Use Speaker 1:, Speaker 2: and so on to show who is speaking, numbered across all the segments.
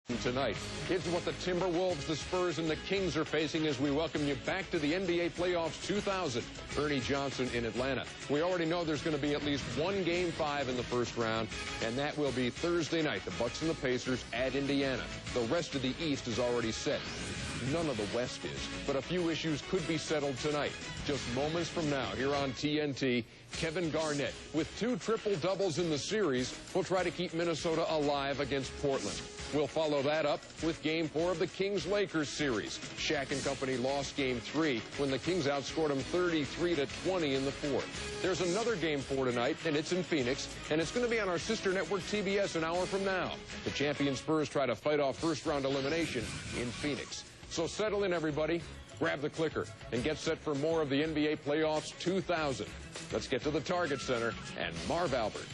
Speaker 1: Tonight. It's what the Timberwolves, the Spurs, and the Kings are facing as we welcome you back to the NBA Playoffs 2000. Ernie Johnson in Atlanta. We already know there's going to be at least one Game 5 in the first round, and that will be Thursday night. The Bucks and the Pacers at Indiana. The rest of the East is already set. None of the West is, but a few issues could be settled tonight. Just moments from now, here on TNT, Kevin Garnett, with 2 triple-doubles in the series, will try to keep Minnesota alive against Portland. We'll follow that up with Game 4 of the Kings-Lakers series. Shaq and company lost Game 3 when the Kings outscored them 33-20 in the fourth. There's another Game 4 tonight, and it's in Phoenix, and it's going to be on our sister network TBS an hour from now. The champion Spurs try to fight off first-round elimination in Phoenix. So settle in, everybody. Grab the clicker and get set for more of the NBA Playoffs 2000. Let's get to the Target Center and Marv Albert.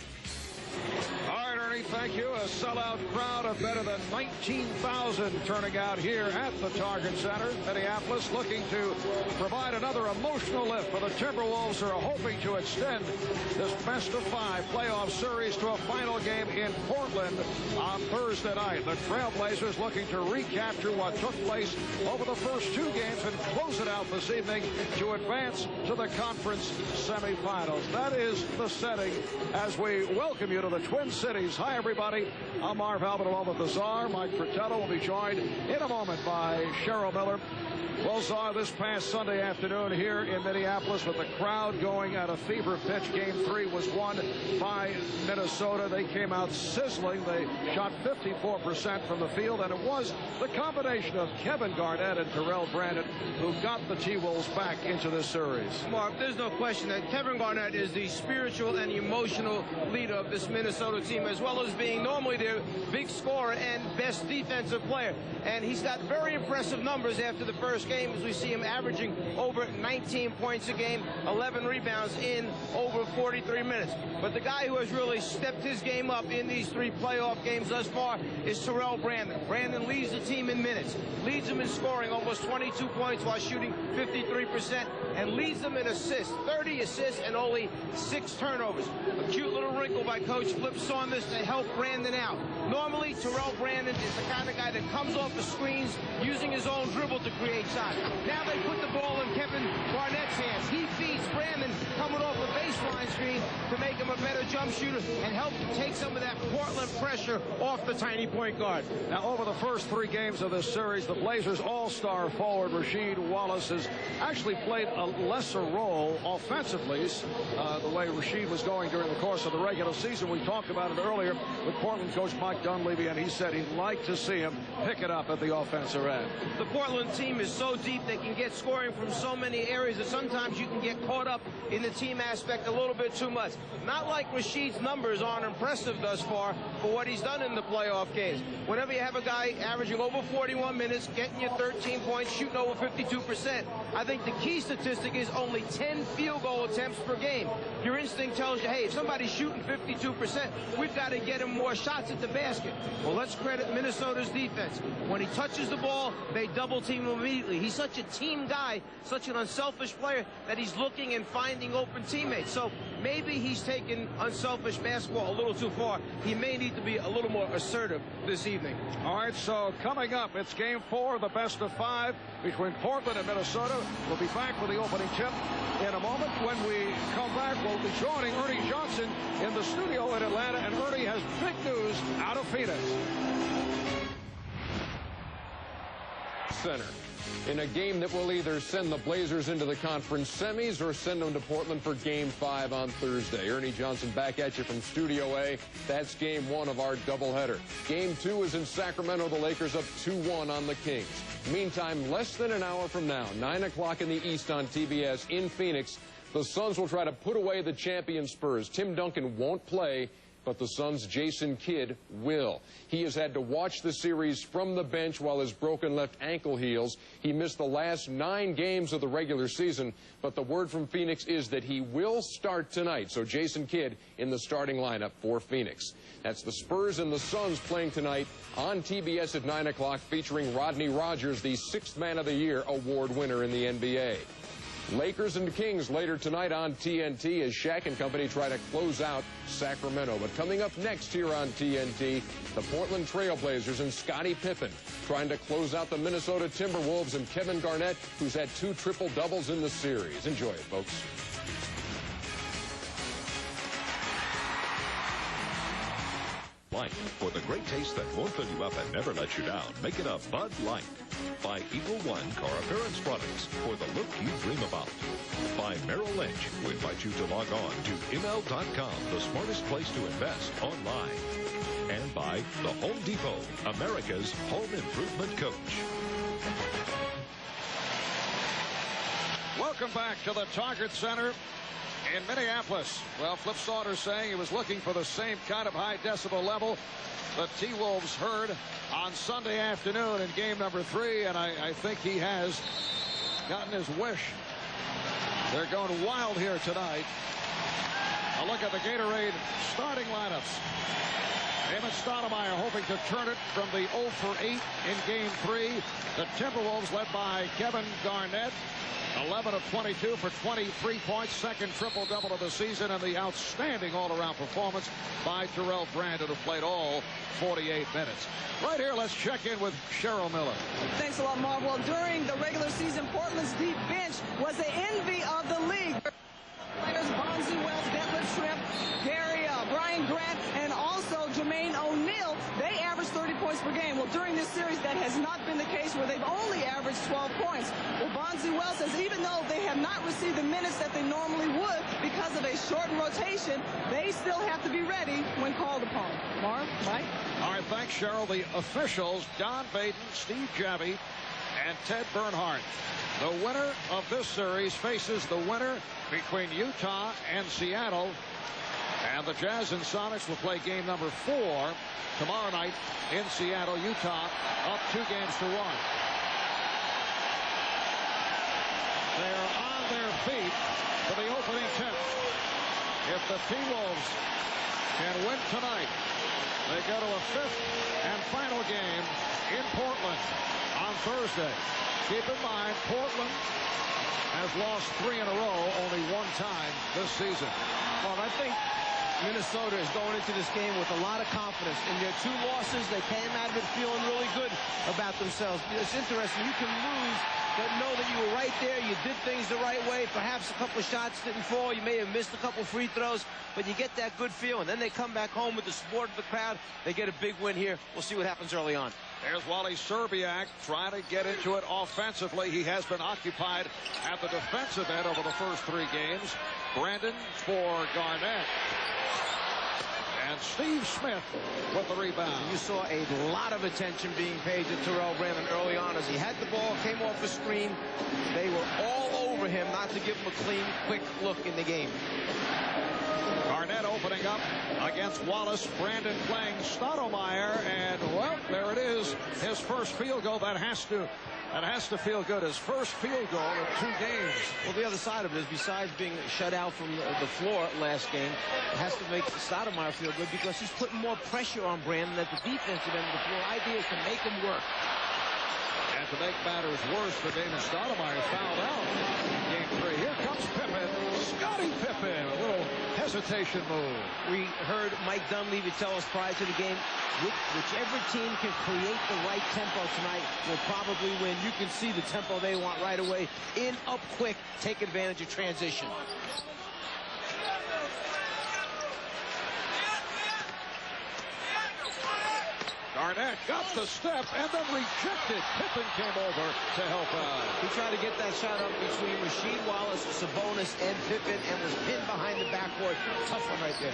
Speaker 2: All right, Ernie, thank you. A sellout crowd of better than 19,000 turning out here at the Target Center. Minneapolis looking to provide another emotional lift for the Timberwolves, who are hoping to extend this best-of-5 playoff series to a final game in Portland on Thursday night. The Trailblazers looking to recapture what took place over the first 2 games and close it out this evening to advance to the conference semifinals. That is the setting as we welcome you to the Twin Cities. Hi, everybody. I'm Marv Albert along with the Czar. Mike Fratello will be joined in a moment by Cheryl Miller. Well, Czar, this past Sunday afternoon here in Minneapolis with the crowd going at a fever pitch. Game 3 was won by Minnesota. They came out sizzling. They shot 54% from the field, and it was the combination of Kevin Garnett and Terrell Brandon who got the T-Wolves back into this series.
Speaker 3: Mark, there's no question that Kevin Garnett is the spiritual and emotional leader of this Minnesota team, as well as being normally their big scorer and best defensive player. And he's got very impressive numbers after the first game, as we see him averaging over 19 points a game, 11 rebounds in over 43 minutes. But the guy who has really stepped his game up in these 3 playoff games thus far is Terrell Brandon. Brandon leads the team in minutes, leads them in scoring, almost 22 points while shooting 53%, and leads them in assists, 30 assists and only 6 turnovers. A cute little wrinkle by Coach Flip Saunders to help Brandon out. Normally, Terrell Brandon is the kind of guy that comes off the screens using his own dribble to create shots. Now they put the ball in Kevin Garnett's hands. He feeds Brandon coming off the baseline screen to make him a better jump shooter and help to take some of that Portland pressure off the tiny point guard.
Speaker 2: Now, over the first 3 games of this series, the Blazers all-star forward Rasheed Wallace has actually played a lesser role offensively, the way Rasheed was going during the course of the regular season. We talked about it earlier with Portland coach Mike Dunleavy, and he said he'd like to see him pick it up at the offensive end.
Speaker 3: The Portland team is so deep, they can get scoring from so many areas that sometimes you can get caught up in the team aspect a little bit too much. Not like Rasheed's numbers aren't impressive thus far for what he's done in the playoff games. Whenever you have a guy averaging over 41 minutes, getting you 13 points, shooting over 52%, I think the key statistic is only 10 field goal attempts per game. Your instinct tells you, hey, if somebody's shooting 52%, we've got to get him more shots at the basket. Well, let's credit Minnesota's defense. When he touches the ball, they double team him immediately. He's such a team guy, such an unselfish player, that he's looking and finding open teammates. So maybe he's taken unselfish basketball a little too far. He may need to be a little more assertive this evening.
Speaker 2: All right, so coming up, it's Game 4, the best-of-5 between Portland and Minnesota. We'll be back with the opening tip in a moment. When we come back, we'll be joining Ernie Johnson in the studio in Atlanta, and Ernie has big news out of Phoenix.
Speaker 1: Center. In a game that will either send the Blazers into the conference semis or send them to Portland for Game 5 on Thursday. Ernie Johnson back at you from Studio A. That's Game 1 of our doubleheader. Game 2 is in Sacramento. The Lakers up 2-1 on the Kings. Meantime, less than an hour from now, 9 o'clock in the East on TBS in Phoenix, the Suns will try to put away the champion Spurs. Tim Duncan won't play, but the Suns' Jason Kidd will. He has had to watch the series from the bench while his broken left ankle heals. He missed the last 9 games of the regular season, but the word from Phoenix is that he will start tonight. So Jason Kidd in the starting lineup for Phoenix. That's the Spurs and the Suns playing tonight on TBS at 9 o'clock, featuring Rodney Rogers, the 6th Man of the Year award winner in the NBA. Lakers and the Kings later tonight on TNT as Shaq and company try to close out Sacramento. But coming up next here on TNT, the Portland Trail Blazers and Scottie Pippen trying to close out the Minnesota Timberwolves and Kevin Garnett, who's had 2 triple-doubles in the series. Enjoy it, folks.
Speaker 4: Light. For the great taste that won't fill you up and never let you down, make it a Bud Light. By Eagle One Car Appearance Products for the look you dream about. By Merrill Lynch, we invite you to log on to ML.com, the smartest place to invest online. And by the Home Depot, America's home improvement coach.
Speaker 2: Welcome back to the Target Center in Minneapolis. Well, Flip Saunders saying he was looking for the same kind of high decibel level the T-Wolves heard on Sunday afternoon in game number 3, and I think he has gotten his wish. They're going wild here tonight. A look at the Gatorade starting lineups. Damon Stoudemire hoping to turn it from the 0 for 8 in game 3. The Timberwolves led by Kevin Garnett. 11 of 22 for 23 points, second triple-double of the season, and the outstanding all-around performance by Terrell Brandon, who played all 48 minutes. Right here, let's check in with Cheryl Miller.
Speaker 5: Thanks a lot, Mark. Well, during the regular season, Portland's deep bench was the envy of the league. Players Bonzi Wells, Detlef Schrempf, Gary, Brian Grant, and also Jermaine O'Neal. They averaged 30 points per game. Well, during this series, that has not been the case, where they've only averaged 12 points. Well, Bonzi Wells says even though they have not received the minutes that they normally would because of a shortened rotation, they still have to be ready when called upon. Mark, Mike?
Speaker 2: All right, thanks, Cheryl. The officials, Don Baden, Steve Javie, and Ted Bernhardt. The winner of this series faces the winner between Utah and Seattle. And the Jazz and Sonics will play game number 4 tomorrow night in Seattle. Utah up 2 games to 1. They're on their feet for the opening tip. If the T-Wolves can win tonight, they go to a 5th and final game in Portland on Thursday. Keep in mind, Portland has lost 3 in a row, only 1 time this season.
Speaker 3: Well, I think Minnesota is going into this game with a lot of confidence. In their 2 losses, they came out of it feeling really good about themselves. It's interesting. You can lose, but know that you were right there. You did things the right way. Perhaps a couple of shots didn't fall. You may have missed a couple free throws, but you get that good feeling. Then they come back home with the support of the crowd. They get a big win here. We'll see what happens early on.
Speaker 2: There's Wally Szczerbiak trying to get into it offensively. He has been occupied at the defensive end over the first 3 games. Brandon for Garnett. And Steve Smith with the rebound.
Speaker 3: You saw a lot of attention being paid to Terrell Brandon early on as he had the ball, came off the screen. They were all over him not to give him a clean, quick look in the game.
Speaker 2: Garnett opening up against Wallace. Brandon playing Stoudemire, and well, there it is. His first field goal. That has to feel good. His first field goal in 2 games.
Speaker 3: Well, the other side of it is, besides being shut out from the floor last game, it has to make Stoudemire feel good because he's putting more pressure on Brandon at the defensive end of the floor. The idea is to make him work.
Speaker 2: And to make matters worse, for Damon Stoudemire fouled out in game 3. Here comes Pippen. Scottie Pippen. A little hesitation move.
Speaker 3: We heard Mike Dunleavy tell us prior to the game, whichever team can create the right tempo tonight will probably win. You can see the tempo they want right away. In, up quick, take advantage of transition.
Speaker 2: Garnett got the step and then rejected. Pippen came over to help out.
Speaker 3: He tried to get that shot up between Rasheed Wallace, Sabonis, and Pippen, and was pinned behind the backboard. Tough one right there.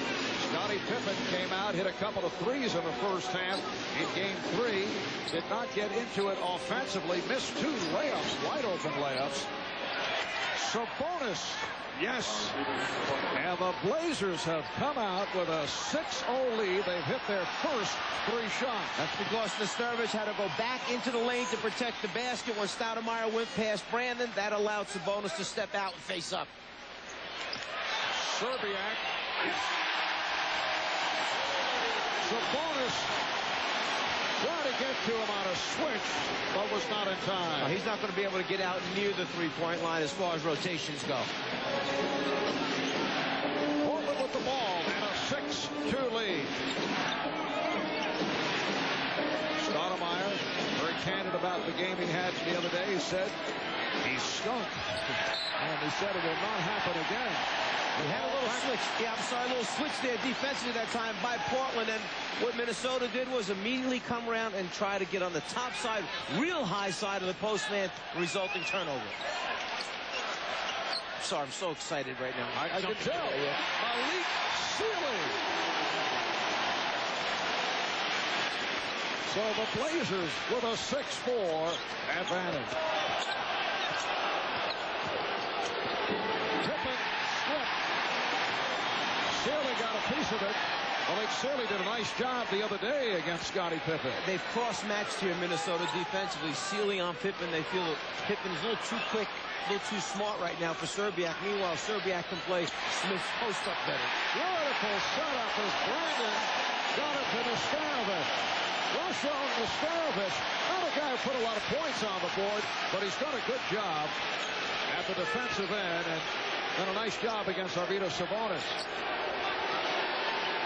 Speaker 2: Scottie Pippen came out, hit a couple of threes in the first half. In game 3, did not get into it offensively. Missed 2 layups, wide open layups. Sabonis. Yes, and the Blazers have come out with a 6-0 lead. They've hit their first 3 shots.
Speaker 3: That's because Nesterovic had to go back into the lane to protect the basket when Stoudemire went past Brandon. That allowed Sabonis to step out and face up.
Speaker 2: Szczerbiak. Sabonis trying to get to him on a switch, but was not in time.
Speaker 3: He's not going to be able to get out near the three-point line as far as rotations go.
Speaker 2: Portland with the ball and a 6-2 lead. Stoudemire, very candid about the game he had the other day. He said he stunk. And he said it will not happen again.
Speaker 3: He had a little switch. Yeah, I'm sorry, a little switch there defensively that time by Portland. And what Minnesota did was immediately come around and try to get on the top side, real high side of the post man, resulting turnover. I'm sorry, I'm so excited right now.
Speaker 2: I can tell. Malik Sealy. So the Blazers with a 6-4 advantage. Pippen stripped. Sealy got a piece of it. Malik Sealy did a nice job the other day against Scottie Pippen.
Speaker 3: They've cross-matched here, Minnesota defensively. Sealy on Pippen. They feel Pippen's a little too quick, a little too smart right now for Szczerbiak. Meanwhile, Szczerbiak can play Smith's post up better.
Speaker 2: Beautiful setup as Brandon got it to Nestarovic. Russell Nestarovic, not a guy who put a lot of points on the board, but he's done a good job at the defensive end and done a nice job against Arvydas Sabonis.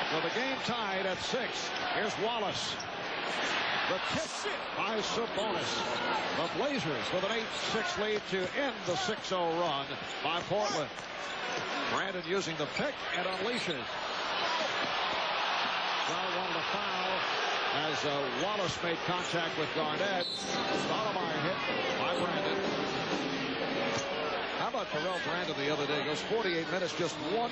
Speaker 2: So the game tied at 6. Here's Wallace. The kiss by Sabonis. The Blazers with an 8-6 lead to end the 6-0 run by Portland. Brandon using the pick and unleashes. Now wanted a foul as Wallace made contact with Garnett. Stoudemire hit by Brandon. How about Pharrell Brandon the other day? Goes 48 minutes, just one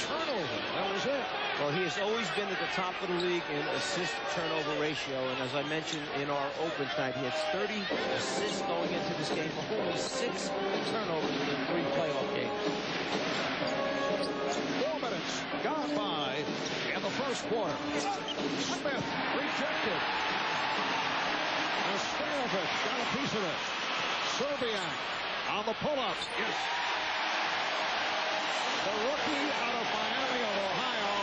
Speaker 2: turnover. That was it.
Speaker 3: Well, he has always been at the top of the league in assist-turnover ratio. And as I mentioned in our open tonight, he has 30 assists going into this game. Only 6 turnovers in 3 playoff games.
Speaker 2: 4 minutes gone by in the first quarter. Smith rejected. Nestarovic got a piece of it. Szczerbiak on the pull-up. Yes. The rookie out of Miami of Ohio,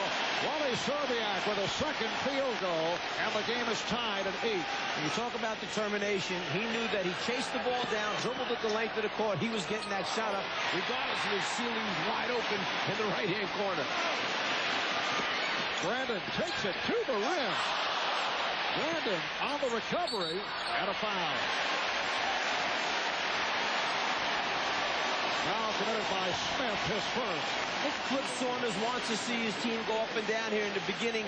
Speaker 2: Wally Szczerbiak with a second field goal, and the game is tied at 8.
Speaker 3: When you talk about determination, he knew that he chased the ball down, dribbled at the length of the court. He was getting that shot up, regardless of his ceiling wide open in the right-hand corner.
Speaker 2: Brandon takes it to the rim. Brandon on the recovery and a foul. Now committed by Smith, his first.
Speaker 3: I think Flip Saunders wants to see his team go up and down here in the beginning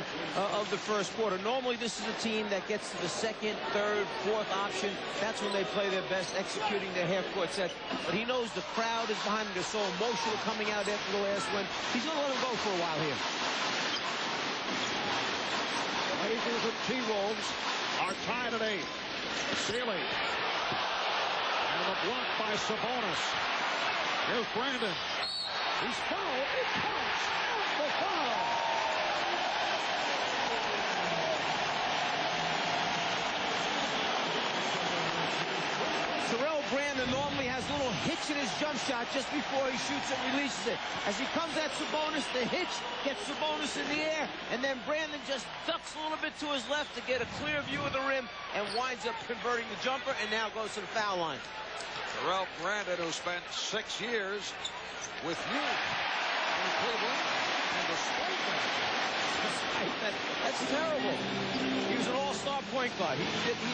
Speaker 3: of the first quarter. Normally, this is a team that gets to the second, third, fourth option. That's when they play their best, executing their half-court set. But he knows the crowd is behind him. They're so emotional coming out after the last win. He's going to let them go for a while here.
Speaker 2: Blazers and T-Wolves are tied at 8. Sealy. And the block by Sabonis. Here's Brandon. He's fouled. It counts. The foul.
Speaker 3: Terrell Brandon normally has a little hitch in his jump shot just before he shoots and releases it. As he comes at Sabonis, the hitch gets Sabonis in the air, and then Brandon just ducks a little bit to his left to get a clear view of the rim and winds up converting the jumper and now goes to the foul line.
Speaker 2: Terrell Brandon, who spent 6 years with you in Cleveland, and despite that,
Speaker 3: that's terrible. He was an all-star point guard. He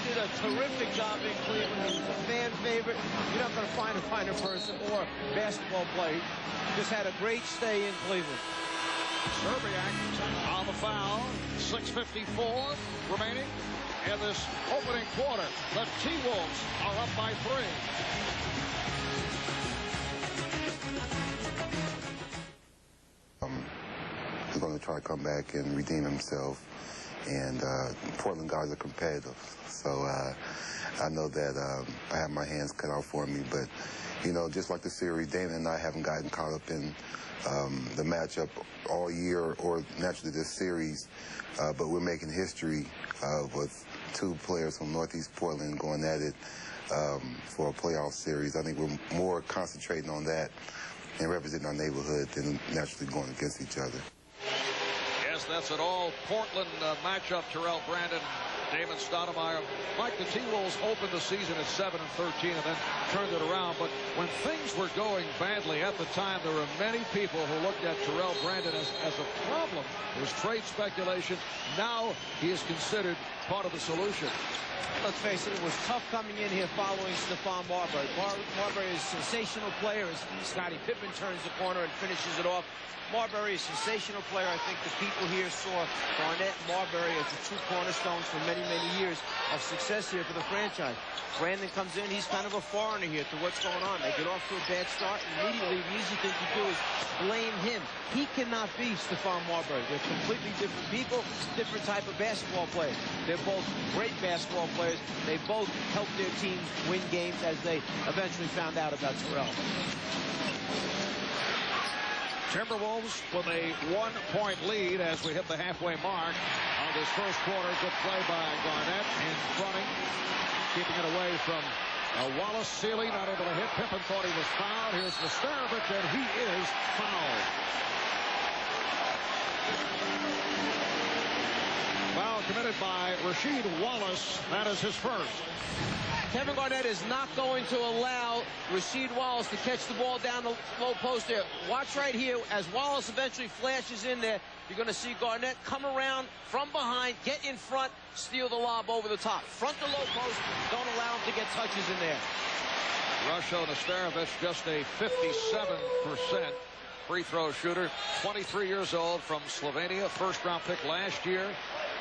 Speaker 3: did a terrific job in Cleveland. He was a fan favorite. You're not going to find a finer person or basketball player. He just had a great stay in Cleveland.
Speaker 2: Szczerbiak on the foul. 6:54 remaining in this opening quarter. The T-Wolves are up by 3.
Speaker 6: He's going to try to come back and redeem himself. And Portland guys are competitive. So I know that I have my hands cut out for me. But, you know, just like the series, Damon and I haven't gotten caught up in the matchup all year or naturally this series. But we're making history with 2 players from Northeast Portland going at it for a playoff series. I think we're more concentrating on that and representing our neighborhood than naturally going against each other.
Speaker 2: Yes, guess that's an all Portland matchup. Terrell Brandon, Damon Stoudemire. Mike, the T-Wolves opened the season at 7-13 and then turned it around. But when things were going badly at the time, there were many people who looked at Terrell Brandon as a problem. There was trade speculation. Now he is considered part of the solution.
Speaker 3: Let's face it, it was tough coming in here following Stephon Marbury. Marbury is a sensational player as Scottie Pippen turns the corner and finishes it off. Marbury is a sensational player. I think the people here saw Garnett and Marbury as the two cornerstones for many, many years of success here for the franchise. Brandon comes in. He's kind of a foreigner here to what's going on. They get off to a bad start, and immediately the easy thing to do is blame him. He cannot be Stephon Marbury. They're completely different people, different type of basketball players. They're both great basketball players. They both helped their teams win games, as they eventually found out about Terrell.
Speaker 2: Timberwolves with a 1-point lead as we hit the halfway mark of this first quarter. Good play by Garnett in fronting, keeping it away from Wallace. Sealy not able to hit. Pippen thought he was fouled. Here's Nesterovic, and he is fouled. Foul committed by Rasheed Wallace. That is his first.
Speaker 3: Kevin Garnett is not going to allow Rasheed Wallace to catch the ball down the low post there. Watch right here as Wallace eventually flashes in there. You're going to see Garnett come around from behind, get in front, steal the lob over the top. Front the low post. Don't allow him to get touches in there.
Speaker 2: Rasho Nesterovic, just a 57% free throw shooter. 23 years old, from Slovenia. First-round pick last year,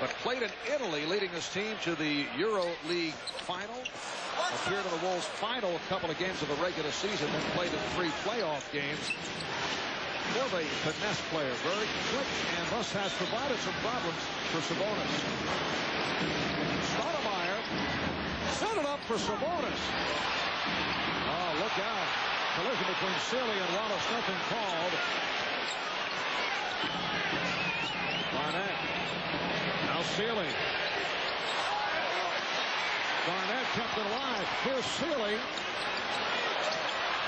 Speaker 2: but played in Italy, leading his team to the Euro League final. Appeared in the Wolves' final couple of games of the regular season, then played in 3 playoff games. More of a finesse player, very quick, and thus has provided some problems for Sabonis. Stoudemire set it up for Sabonis. Oh, look out. Collision between Sealy and Wallace, nothing called. Garnett. Now Sealy. Garnett kept it alive. Here's Sealy.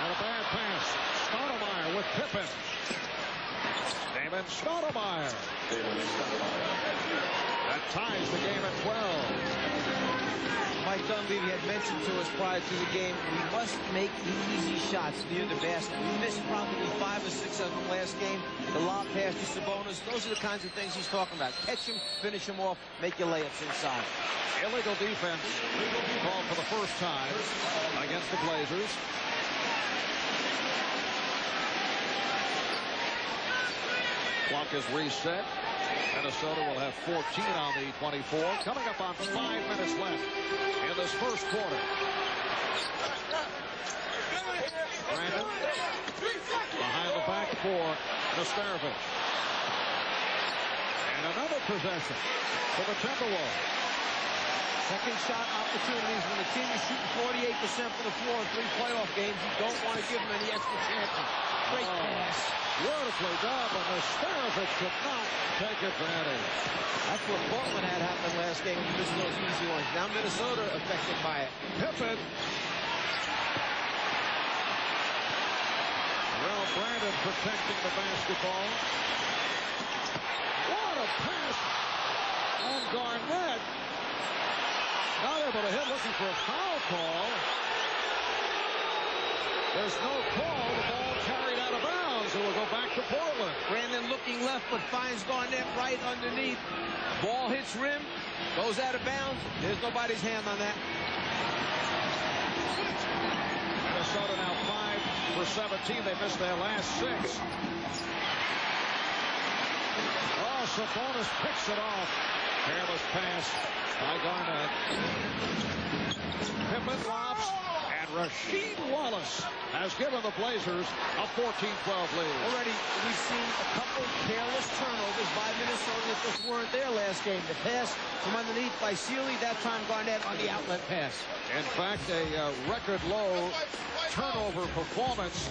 Speaker 2: And a bad pass. Stoudemire with Pippen. Damon Stoudemire. That ties the game at 12.
Speaker 3: Mike Dunleavy had mentioned to us prior to the game, we must make the easy shots near the basket. We missed probably 5 or 6 of them last game. The lob pass to Sabonis. Those are the kinds of things he's talking about. Catch him, finish him off, make your layups inside.
Speaker 2: Illegal defense called for the first time against the Blazers. Clock is reset. Minnesota will have 14 on the 24. Coming up on 5 minutes left in this first quarter. Brandon behind the back for Nesterovic. And another possession for the Timberwolves.
Speaker 3: Second shot opportunities when the team is shooting 48% from the floor in 3 playoff games. You don't want to give them any extra chances. Great pass.
Speaker 2: Beautifully done, but Nesterovic could not take advantage.
Speaker 3: That's what Portland had happen last game. You missed those easy ones. Now Minnesota affected by it.
Speaker 2: Pippen. Terrell Brandon protecting the basketball. What a pass. And Garnett not able to hit, looking for a foul call. There's no call. The ball carried out of bounds. It will go back to Portland.
Speaker 3: Brandon looking left, but finds Garnett right underneath. Ball hits rim, goes out of bounds. There's nobody's hand on that.
Speaker 2: Minnesota now 5 for 17. They missed their last 6. Oh, Sabonis picks it off. Careless pass by Garnett. Pippen lobs, and Rasheed Wallace has given the Blazers a 14-12 lead.
Speaker 3: Already, we've seen a couple careless turnovers by Minnesota that just weren't there last game. The pass from underneath by Sealy, that time Garnett on the outlet pass.
Speaker 2: In fact, a record low turnover performance,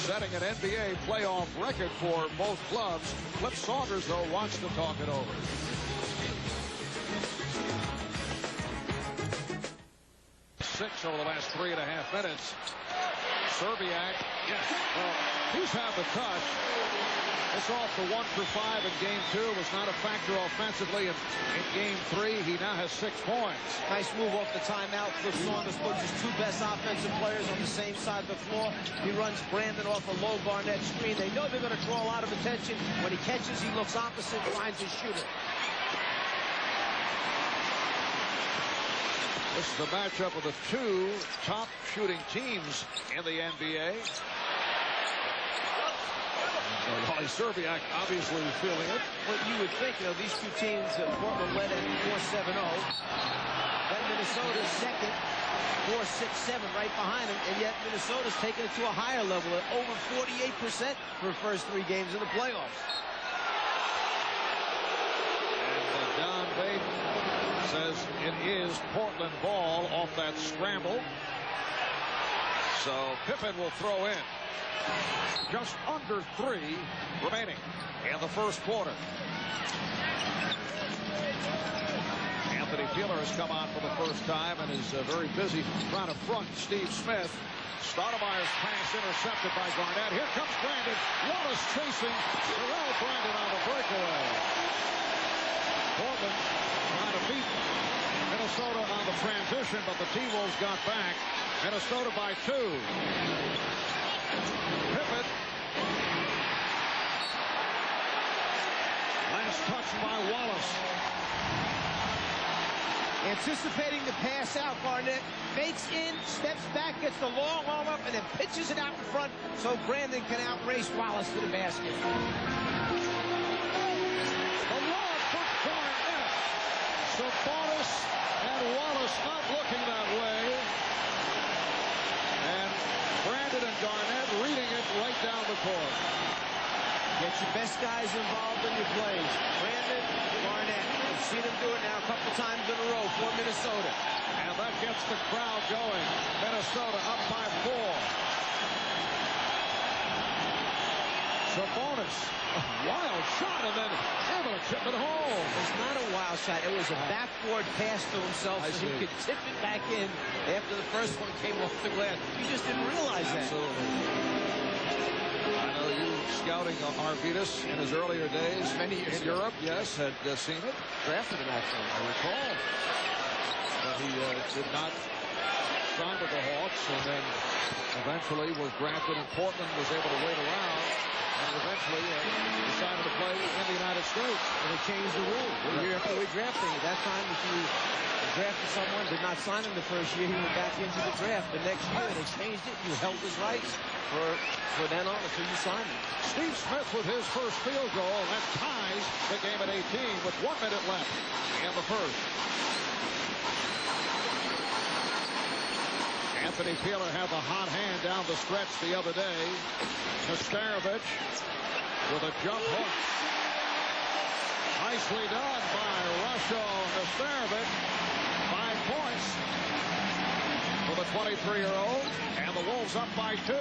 Speaker 2: setting an NBA playoff record for both clubs. Cliff Saunders, though, wants to talk it over. 6 over the last 3.5 minutes. Serbiak, yes, well, he's had the touch. It's off the 1 for 5 in game 2. Was not a factor offensively in game 3. He now has 6 points.
Speaker 3: Nice move off the timeout. Flip Saunders puts his 2 best offensive players on the same side of the floor. He runs Brandon off a low Garnett screen. They know they're going to draw a lot of attention. When he catches, he looks opposite, finds his shooter.
Speaker 2: This is the matchup of the 2 top shooting teams in the NBA. Molly Serbiak obviously feeling it.
Speaker 3: What you would think, you know, these 2 teams, Portland led at 4-7-0. Then Minnesota's second, 4-6-7 right behind him, and yet Minnesota's taken it to a higher level at over 48% for the first 3 games of the playoffs.
Speaker 2: And Don Baden says it is Portland ball off that scramble. So Pippen will throw in. Just under 3 remaining in the first quarter. Anthony Peeler has come on for the first time and is very busy trying to front Steve Smith. Stoudemire's pass intercepted by Garnett. Here comes Brandon. Wallace chasing. Terrell Brandon on the breakaway. Portland trying to beat Minnesota on the transition, but the T-Wolves got back. Minnesota by 2. Pippen. Last touch by Wallace.
Speaker 3: Anticipating the pass out, Garnett fakes in, steps back, gets the long arm up, and then pitches it out in front so Brandon can outrace Wallace to the basket.
Speaker 2: The lob for Garnett. Sabonis and Wallace not looking that way. And Brandon and Garnett reading it right down the court.
Speaker 3: Get your best guys involved in your plays. Brandon, Garnett. We've seen him do it now a couple times in a row for Minnesota.
Speaker 2: And that gets the crowd going. Minnesota up by 4. Sabonis, a wild shot, and then able to chip it home.
Speaker 3: It's not a wild shot. It was a backboard pass to himself so he could tip it back in after the first one came off the glass. You just didn't realize that.
Speaker 2: Absolutely. I know you scouting Arvydas in his earlier days.
Speaker 3: Many years
Speaker 2: in Europe, yes, had seen it.
Speaker 3: Drafted him, actually.
Speaker 2: I recall. But he did not sign with the Hawks, and then eventually was drafted in Portland, was able to wait around, and eventually decided to play in the United States.
Speaker 3: And they changed the rule. The year after we drafted him. At that time, if you drafted someone, did not sign him the first year, he went back into the draft. The next year, they changed it. You held his rights for then on until you signed him.
Speaker 2: Steve Smith with his first field goal. That ties the game at 18 with 1 minute left in the first. Anthony Peeler had the hot hand down the stretch the other day. Nesterovic with a jump hook. Nicely done by Rusho Nesterovic. 5 points for the 23-year-old. And the Wolves up by 2.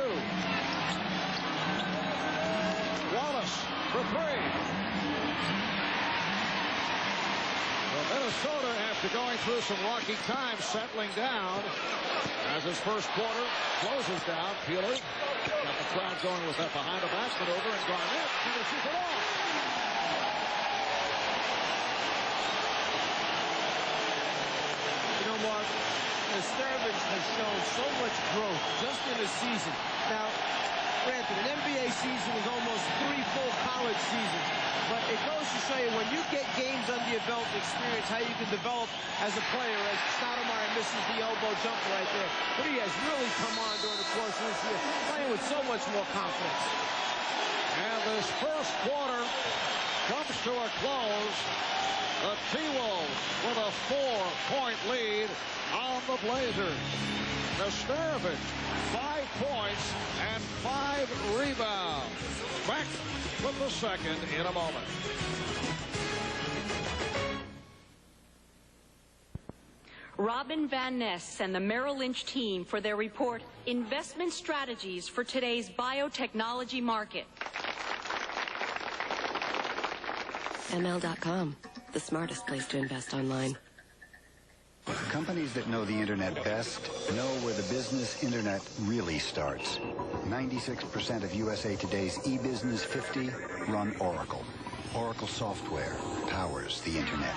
Speaker 2: Wallace for 3. Well, Minnesota, after going through some rocky times, settling down as his first quarter closes down. Peeler got the crowd going with that behind the back maneuver, and Garnett finishes it off.
Speaker 3: You know, Mark, Nesterovic has shown so much growth just in a season. Now, granted, an NBA season is almost 3 full college seasons. But it goes to show you, when you get games under your belt and experience how you can develop as a player, as Stoudemire misses the elbow jumper right there. But he has really come on during the course of this year, playing with so much more confidence.
Speaker 2: And this first quarter comes to a close. The T-Wolves with a 4-point lead on the Blazers. Nesterovic, 5 points and 5 rebounds. Back with the second in a moment.
Speaker 7: Robin Van Ness and the Merrill Lynch team for their report, Investment Strategies for Today's Biotechnology Market.
Speaker 8: ML.com, the smartest place to invest online. Companies that know the internet best know where the business internet really starts. 96% of USA Today's eBusiness 50 run Oracle. Oracle software powers the internet.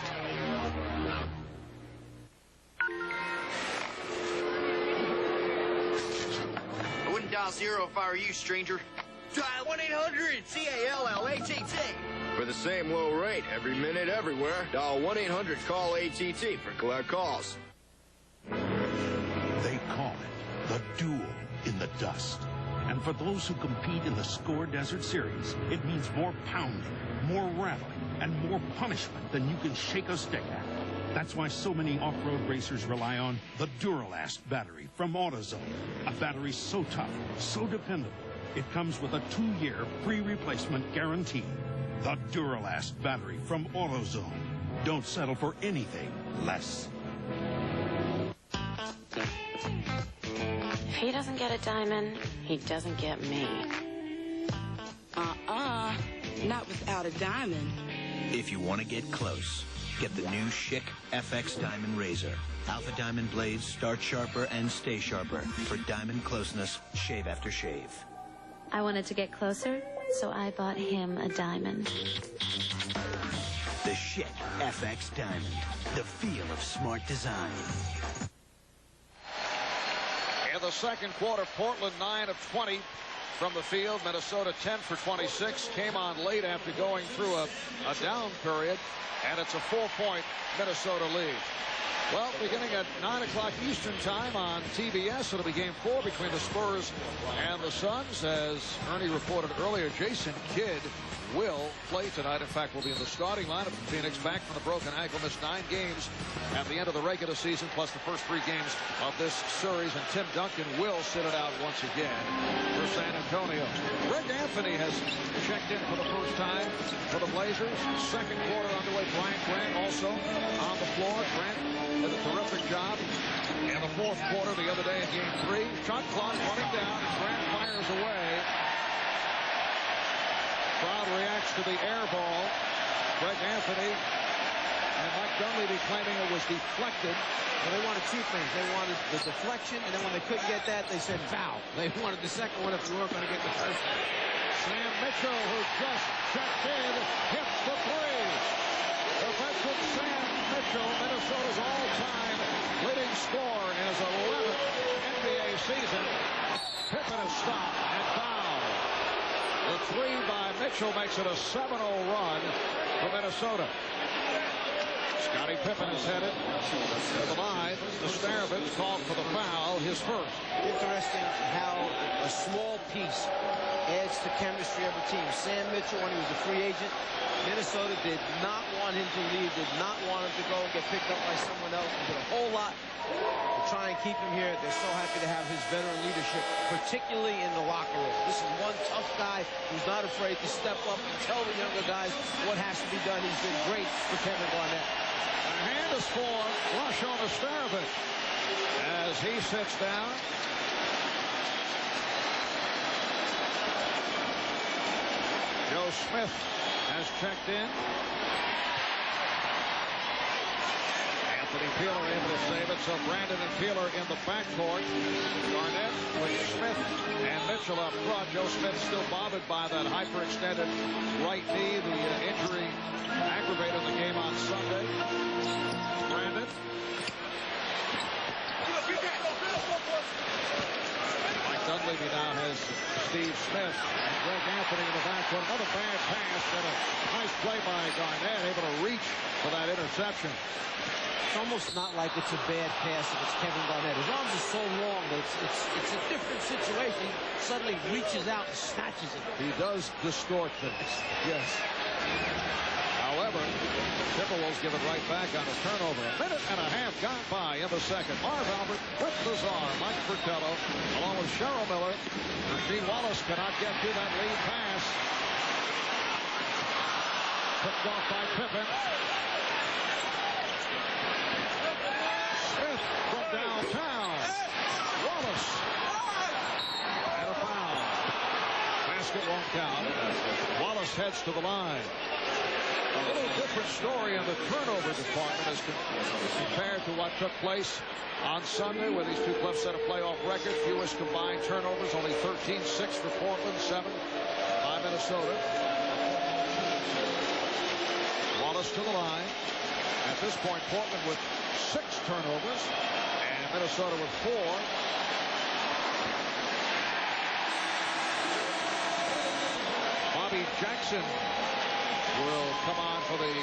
Speaker 9: I wouldn't dial 0 if I were you, stranger. Dial 1-800-CALL-ATT.
Speaker 10: For the same low rate, every minute, everywhere, dial 1-800-CALL-ATT for collect calls.
Speaker 11: They call it the duel in the dust. And for those who compete in the Score Desert Series, it means more pounding, more rattling, and more punishment than you can shake a stick at. That's why so many off-road racers rely on the Duralast battery from AutoZone. A battery so tough, so dependable, it comes with a 2-year free replacement guarantee. The Duralast battery from AutoZone. Don't settle for anything less.
Speaker 12: If he doesn't get a diamond, he doesn't get me.
Speaker 5: Not without a diamond.
Speaker 13: If you want to get close, get the new Schick FX Diamond Razor. Alpha Diamond blades start sharper and stay sharper. For diamond closeness, shave after shave.
Speaker 12: I wanted to get closer, so I bought him a diamond.
Speaker 13: The Schick FX Diamond. The feel of smart design.
Speaker 2: In the second quarter, Portland 9 of 20 from the field. Minnesota 10 for 26. Came on late after going through a down period, and it's a 4-point Minnesota lead. Well, beginning at 9 o'clock Eastern time on TBS, it'll be game 4 between the Spurs and the Suns. As Ernie reported earlier, Jason Kidd will play tonight. In fact, will be in the starting lineup for Phoenix, back from the broken ankle, missed 9 games at the end of the regular season, plus the first 3 games of this series. And Tim Duncan will sit it out once again for San Antonio. Greg Anthony has checked in for the first time for the Blazers. Second quarter underway. Brian Grant also on the floor. Grant did a terrific job in the fourth quarter the other day in game 3. Shot clock running down. Grant fires away. Crowd reacts to the air ball. Greg Anthony and Mike Dunleavy claiming it was deflected.
Speaker 3: Well, they wanted 2 things. They wanted the deflection, and then when they couldn't get that, they said foul. They wanted the second one if we weren't going to get the first one.
Speaker 2: Sam Mitchell, who just checked in, hits the 3. The veteran Sam Mitchell, Minnesota's all-time leading scorer in his 11th NBA season. Pippen is stopped and fouled. The 3 by Mitchell makes it a 7-0 run for Minnesota. Scottie Pippen is headed to the line. Nastarovic called for the foul, his first.
Speaker 3: Interesting how a small piece adds to chemistry of a team. Sam Mitchell, when he was a free agent, Minnesota did not want him to leave, did not want him to go and get picked up by someone else. He did a whole lot to try and keep him here. They're so happy to have his veteran leadership, particularly in the locker room. This is one tough guy who's not afraid to step up and tell the younger guys what has to be done. He's been great for Kevin Garnett.
Speaker 2: A hand is for Rasho Nastarovic as he sits down. Joe Smith has checked in. Anthony Peeler able to save it, so Brandon and Peeler in the backcourt. Garnett with Smith and Mitchell up front. Joe Smith still bothered by that hyperextended right knee. The injury aggravated the game on Sunday. Brandon. Mike Dunleavy now has Steve Smith and Greg Anthony in the backcourt. Another bad pass and a nice play by Garnett, able to reach for that interception.
Speaker 3: It's almost not like it's a bad pass if it's Kevin Garnett. His arms are so long that it's a different situation. He suddenly reaches out and snatches it.
Speaker 2: He does distort things. Yes. However, Timberwolves give it right back on a turnover. A minute and a half gone by in the second. Marv Albert with Lazar, Mike Fratello, along with Cheryl Miller. Rasheed Wallace cannot get to that lead pass. Picked off by Pippen. Smith from downtown. Wallace. And a foul. Basket won't count. Wallace heads to the line. A little different story in the turnover department as compared to what took place on Sunday, where these two clubs set a playoff record. Fewest combined turnovers, only 13-6 for Portland, 7 by Minnesota. Wallace to the line. At this point, Portland with 6 turnovers, and Minnesota with 4. Bobby Jackson will come on for the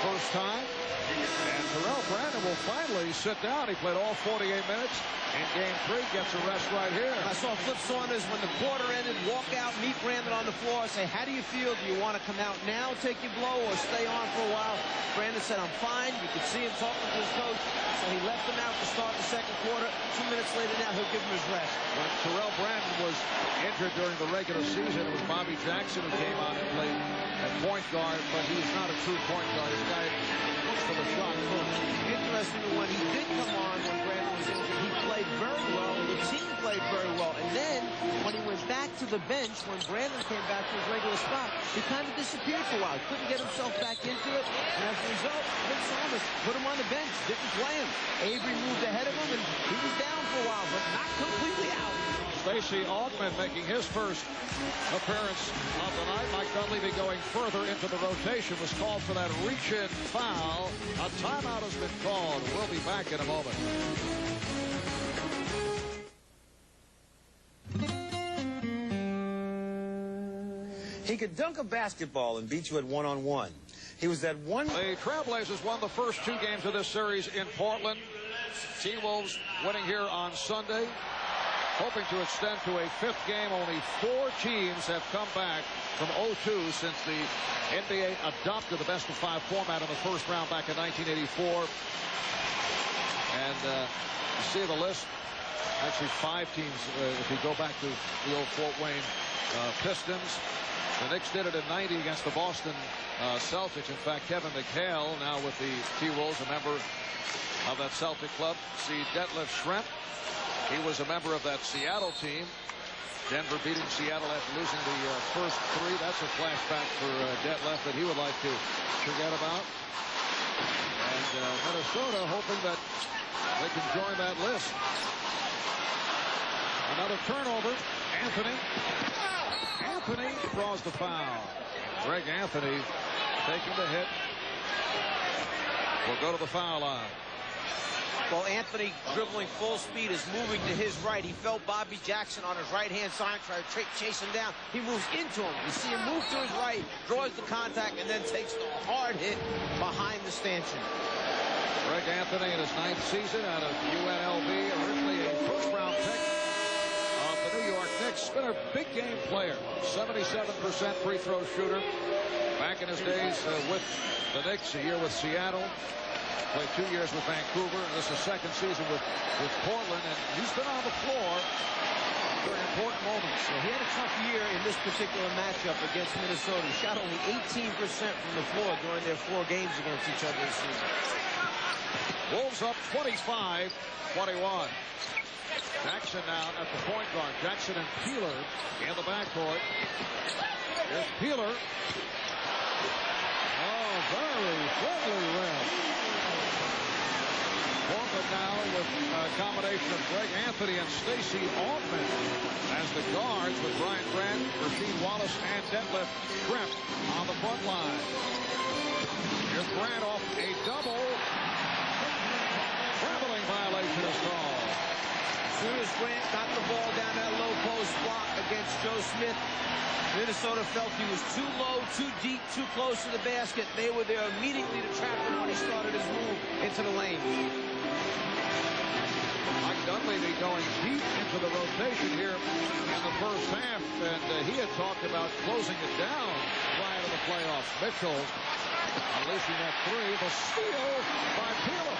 Speaker 2: first time. And Terrell Brandon will finally sit down. He played all 48 minutes in Game 3. Gets a rest right here.
Speaker 3: I saw Flip Saunders when the quarter ended walk out, meet Brandon on the floor, say, how do you feel? Do you want to come out now, take your blow, or stay on for a while? Brandon said, I'm fine. You could see him talking to his coach. So he left him out to start the second quarter. 2 minutes later now, he'll give him his rest.
Speaker 2: When Terrell Brandon was injured during the regular season, it was Bobby Jackson who came on and played at point guard, but he's not a true point guard. This guy looks for the shot first.
Speaker 3: Interesting, when he did come on when Brandon was injured, he played very well. The team played very well. And then when he went back to the bench, when Brandon came back to his regular spot, he kind of disappeared for a while. He couldn't get himself back into it. And as a result, Flip Saunders put him on the bench, didn't play him. Avery moved ahead of him, and he was down for a while, but not completely out.
Speaker 2: Stacey Augmon making his first appearance of the night. Mike Dunleavy going further into the rotation, was called for that reach-in foul. A timeout has been called. We'll be back in a moment.
Speaker 14: He could dunk a basketball and beat you at one-on-one. He was that one.
Speaker 2: The Trailblazers won the first 2 games of this series in Portland. T-Wolves winning here on Sunday. Hoping to extend to a 5th game. Only 4 teams have come back from 0-2 since the NBA adopted the best-of-5 format in the first round back in 1984. And you see the list. Actually, 5 teams if you go back to the old Fort Wayne Pistons. The Knicks did it in '90 against the Boston Celtics. In fact, Kevin McHale, now with the T-Wolves, a member of that Celtic club. See Detlef Schrempf. He was a member of that Seattle team. Denver beating Seattle after losing the first 3. That's a flashback for Detlef that he would like to forget about. And Minnesota hoping that they can join that list. Another turnover. Anthony draws the foul. Greg Anthony taking the hit. Will go to the foul line.
Speaker 3: Well, Anthony, dribbling full speed, is moving to his right. He felt Bobby Jackson on his right-hand side, try to chase him down. He moves into him. You see him move to his right, draws the contact, and then takes the hard hit behind the stanchion.
Speaker 2: Greg Anthony in his 9th season out of UNLV, originally a first-round pick of the New York Knicks. Been a big-game player, 77% free throw shooter. Back in his days with the Knicks, a year with Seattle. Played 2 years with Vancouver, and this is his 2nd season with Portland, and he's been on the floor during important moments.
Speaker 3: So he had a tough year in this particular matchup against Minnesota. He shot only 18% from the floor during their 4 games against each other this season.
Speaker 2: Wolves up 25-21. Jackson now at the point guard. Jackson and Peeler in the backcourt. Here's Peeler. Oh, very friendly rim. Portland now with a combination of Greg Anthony and Stacey Augmon as the guards, with Brian Grant, Rasheed Wallace, and Detlef Schrempf on the front line. Here's Grant off a double. Traveling violation is called.
Speaker 3: As soon as Grant got the ball down that low post block against Joe Smith, Minnesota felt he was too low, too deep, too close to the basket. They were there immediately to trap him when he started his move into the lane.
Speaker 2: Mike Dunleavy going deep into the rotation here in the first half, and he had talked about closing it down prior to the playoffs. Mitchell unleashing that 3. The steal by Peeler.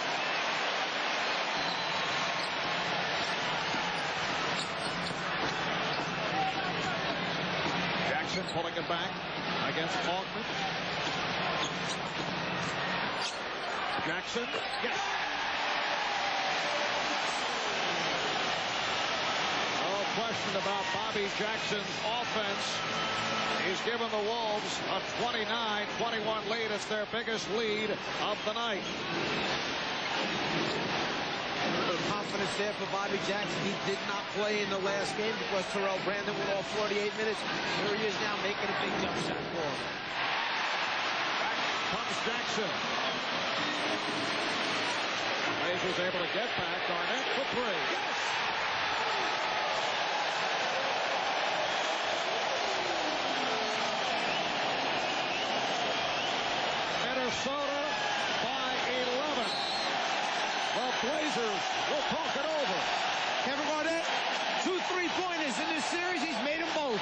Speaker 2: Jackson pulling it back against Augmon. Jackson, yes. question about Bobby Jackson's offense. He's given the Wolves a 29-21 lead. It's their biggest lead of the night.
Speaker 3: Confidence there for Bobby Jackson. He did not play in the last game because Terrell Brandon went off 48 minutes. Here he is now making a big jump shot for him.
Speaker 2: Back comes Jackson. Blazers able to get back. Garnett for three. Yes! Minnesota by 11. The Blazers will talk it over.
Speaker 3: Kevin Garnett, 2 3-pointers in this series. He's made them both.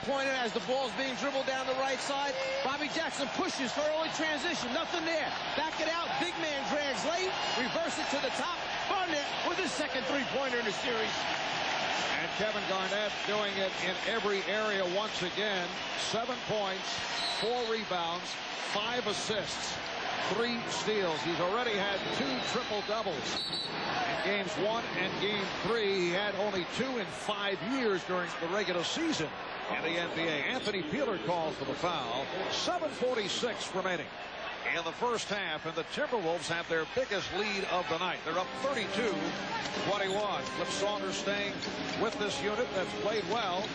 Speaker 3: Pointed as the ball's being dribbled down the right side. Bobby Jackson pushes for early transition. Nothing there. Back it out. Big man drags late. Reverse it to the top. Garnett with his second 3-pointer in the series.
Speaker 2: And Kevin Garnett doing it in every area once again. 7 points, 4 rebounds, 5 assists, 3 steals. He's already had 2 triple-doubles. In games 1 and game 3, he had only 2 in 5 years during the regular season in the NBA. Anthony Peeler calls for the foul. 7:46 remaining in the first half, and the Timberwolves have their biggest lead of the night. They're up 32-21. Flip Saunders staying with this unit that's played well.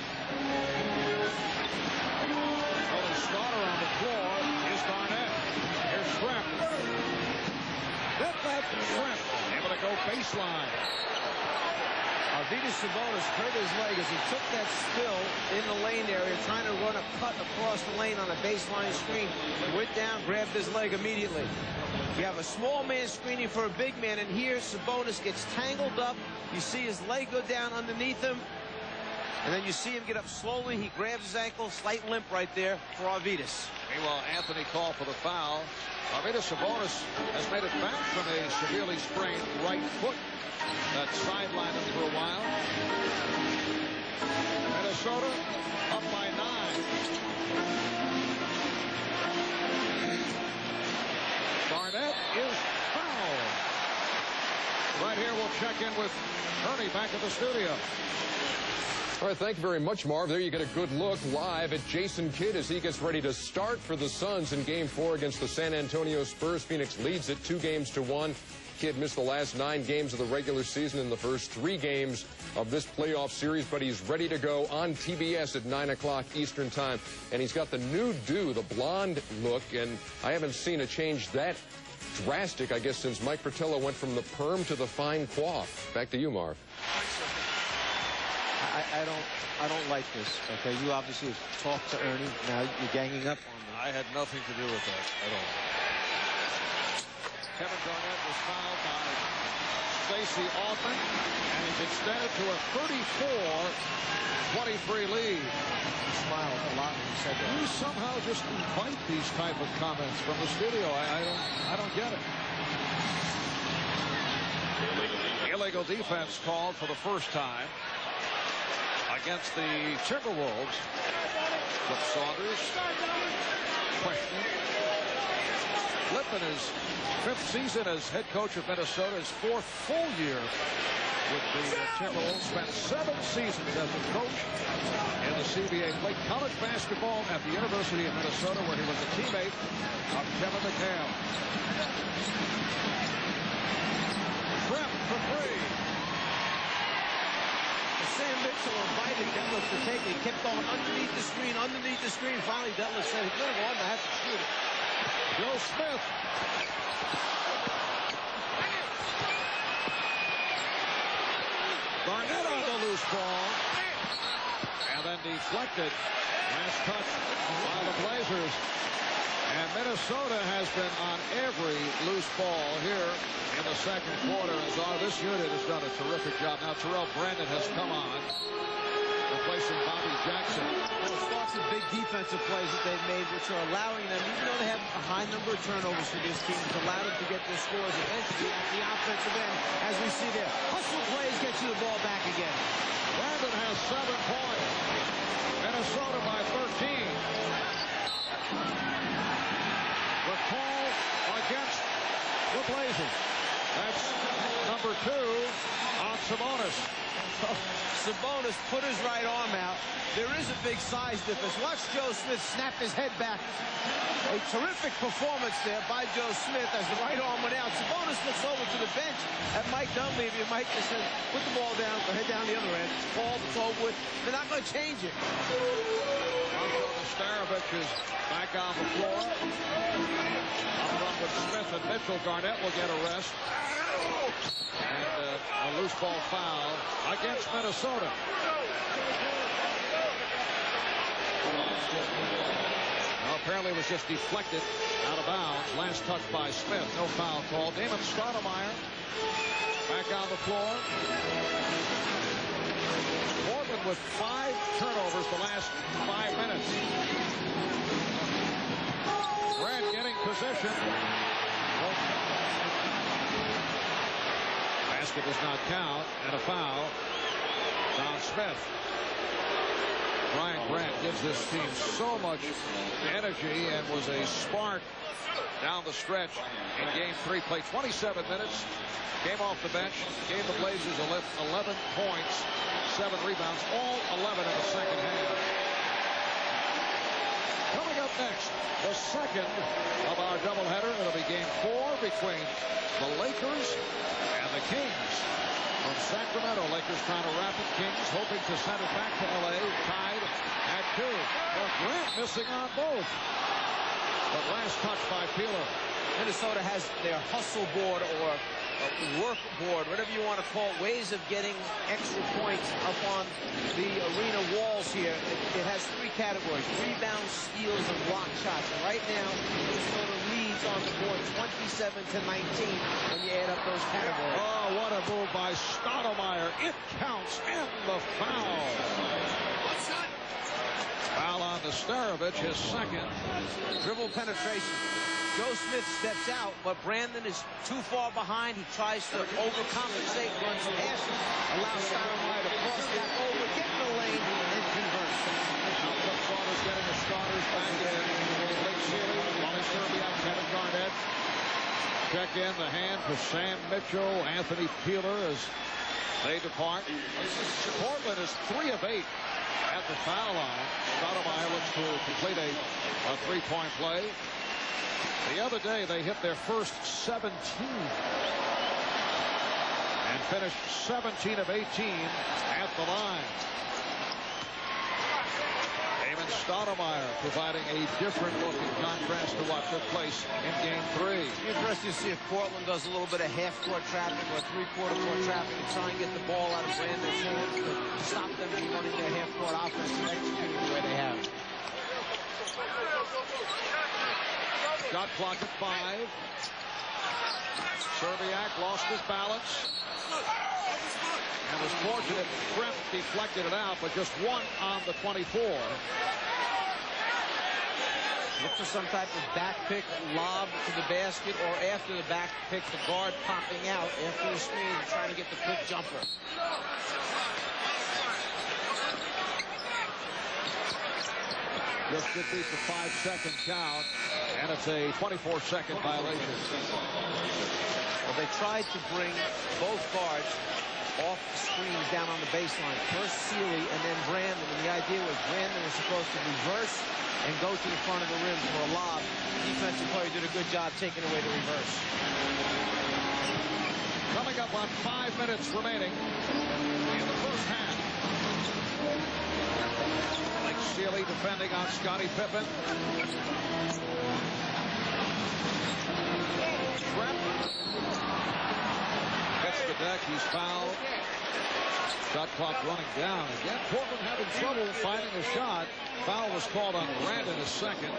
Speaker 2: Only starter on the floor is Garnett. Here's Shrimp. Shrimp able to go baseline.
Speaker 3: Arvydas Sabonis hurt his leg as he took that spill in the lane area, trying to run a cut across the lane on a baseline screen. He went down, grabbed his leg immediately. You have a small man screening for a big man, and here Sabonis gets tangled up. You see his leg go down underneath him, and then you see him get up slowly. He grabs his ankle, slight limp right there for Arvydas.
Speaker 2: Meanwhile, Anthony called for the foul. Arvydas Sabonis has made it back from a severely sprained right foot that sidelined him for a while. Minnesota up by 9. Garnett is fouled. Right here, we'll check in with Ernie back at the studio.
Speaker 1: All right, thank you very much, Marv. There you get a good look live at Jason Kidd as he gets ready to start for the Suns in Game 4 against the San Antonio Spurs. Phoenix leads it 2-1. Kidd missed the last 9 games of the regular season in the first 3 games of this playoff series, but he's ready to go on TBS at 9 o'clock Eastern time. And he's got the new do, the blonde look, and I haven't seen a change that drastic, I guess, since Mike Fratello went from the perm to the fine coif. Back to you, Marv.
Speaker 3: I don't like this. Okay, you obviously have talked to Ernie. Now you're ganging up on me.
Speaker 2: I had nothing to do with that at all. Kevin Garnett was fouled by Stacey Augmon, and he's extended to a 34-23 lead.
Speaker 3: He smiled a lot when he said that.
Speaker 2: You somehow just invite these type of comments from the studio. I don't get it. Illegal defense called for the first time against the Timberwolves. Flip Saunders questioning. Flip in his 5th season as head coach of Minnesota, his 4th full year with the Timberwolves. Spent 7 seasons as a coach in the CBA. Played college basketball at the University of Minnesota, where he was a teammate of Kevin McHale. Shrimp for 3.
Speaker 3: Sam Mitchell invited Detlef to take it. He kept going underneath the screen. Finally, Detlef said, he's going to go on, I have to shoot it.
Speaker 2: Joe Smith. Garnett on the loose ball. And then deflected. Last touch by the Blazers. And Minnesota has been on every loose ball here in the second quarter. This unit has done a terrific job. Now Terrell Brandon has come on, replacing Bobby Jackson.
Speaker 3: Well, it starts with big defensive plays that they've made, which are allowing them, even though they have a high number of turnovers for this team, it's allowed them to get their scores eventually at the offensive end, as we see there. Hustle plays get you the ball back again.
Speaker 2: Brandon has has 7 points. Minnesota by 13. The call against the Blazers. That's number 2 on Sabonis.
Speaker 3: Sabonis put his right arm out. There is a big size difference. Watch Joe Smith snap his head back. A terrific performance there by Joe Smith as the right arm went out. Sabonis looks over to the bench at Mike Dunleavy. Mike just said, put the ball down, go head down the other end. Ball, it's over with. They're not going to change it.
Speaker 2: Starovich is back on the floor. Up front with Smith and Mitchell. Garnett will get a rest. And a loose ball foul against Minnesota. Well, apparently it was just deflected out of bounds. Last touch by Smith. No foul call. Damon Stoudemire back on the floor. Portland with 5 turnovers the last 5 minutes. Grant getting possession. Basket does not count, and a foul. Don Smith. Brian Grant gives this team so much energy and was a spark down the stretch in Game 3. Played 27 minutes. Came off the bench. Gave the Blazers 11 points, 7 rebounds, all 11 in the second half. Coming up next, the second of our doubleheader. It'll be Game 4 between the Lakers and the Kings. From Sacramento, Lakers trying to wrap it. Kings hoping to send it back to L.A. Tied at 2. Well, Grant missing on both. But last touch by Peeler.
Speaker 3: Minnesota has their hustle board or work board, whatever you want to call it, ways of getting extra points up on the arena walls here. It has 3 categories: rebounds, steals, and block shots. And right now, Minnesota leads on the board 27-19 when you add up those categories.
Speaker 2: Oh, what a move by Stoudemire. It counts, and the foul. Foul on the Starovich, his second.
Speaker 3: Dribble penetration. Joe Smith steps out, but Brandon is too far behind. He tries to overcompensate, runs past him, allows Stoudemire to cross back over, get in the lane, and convert.
Speaker 2: Now the starters getting the starters back in. Blake Sealy, Wally Szczerbiak, Kevin Garnett. Check in the hand for Sam Mitchell, Anthony Peeler as they depart. Portland is 3 of 8 at the foul line. Stoudemire looks to complete a 3-point play. The other day, they hit their first 17 and finished 17 of 18 at the line. Damon Stoudemire providing a different look in contrast to what took place in Game 3.
Speaker 3: It's interesting to see if Portland does a little bit of half-court traffic or 3/4 court traffic and try and get the ball out of Brandon's hands to stop them from running their half-court offense and executing the way they have.
Speaker 2: Shot clock at 5. Szczerbiak lost his balance and was fortunate. Trent deflected it out, but just 1 on the 24.
Speaker 3: Look for some type of back pick, lob to the basket, or after the back pick, the guard popping out after the screen and trying to get the quick jumper.
Speaker 2: Just get these to 5-second count, and it's a 24-second violation.
Speaker 3: Well, they tried to bring both guards off the screens down on the baseline. First Sealy and then Brandon. And the idea was Brandon was supposed to reverse and go to the front of the rim for a lob. The defensive player did a good job taking away the reverse.
Speaker 2: Coming up on 5 minutes remaining in the first half. Blake Sealy defending on Scottie Pippen. Trent gets the deck. He's fouled. Shot clock running down. Again, Portland having trouble finding a shot. Foul was called on Brandon a second.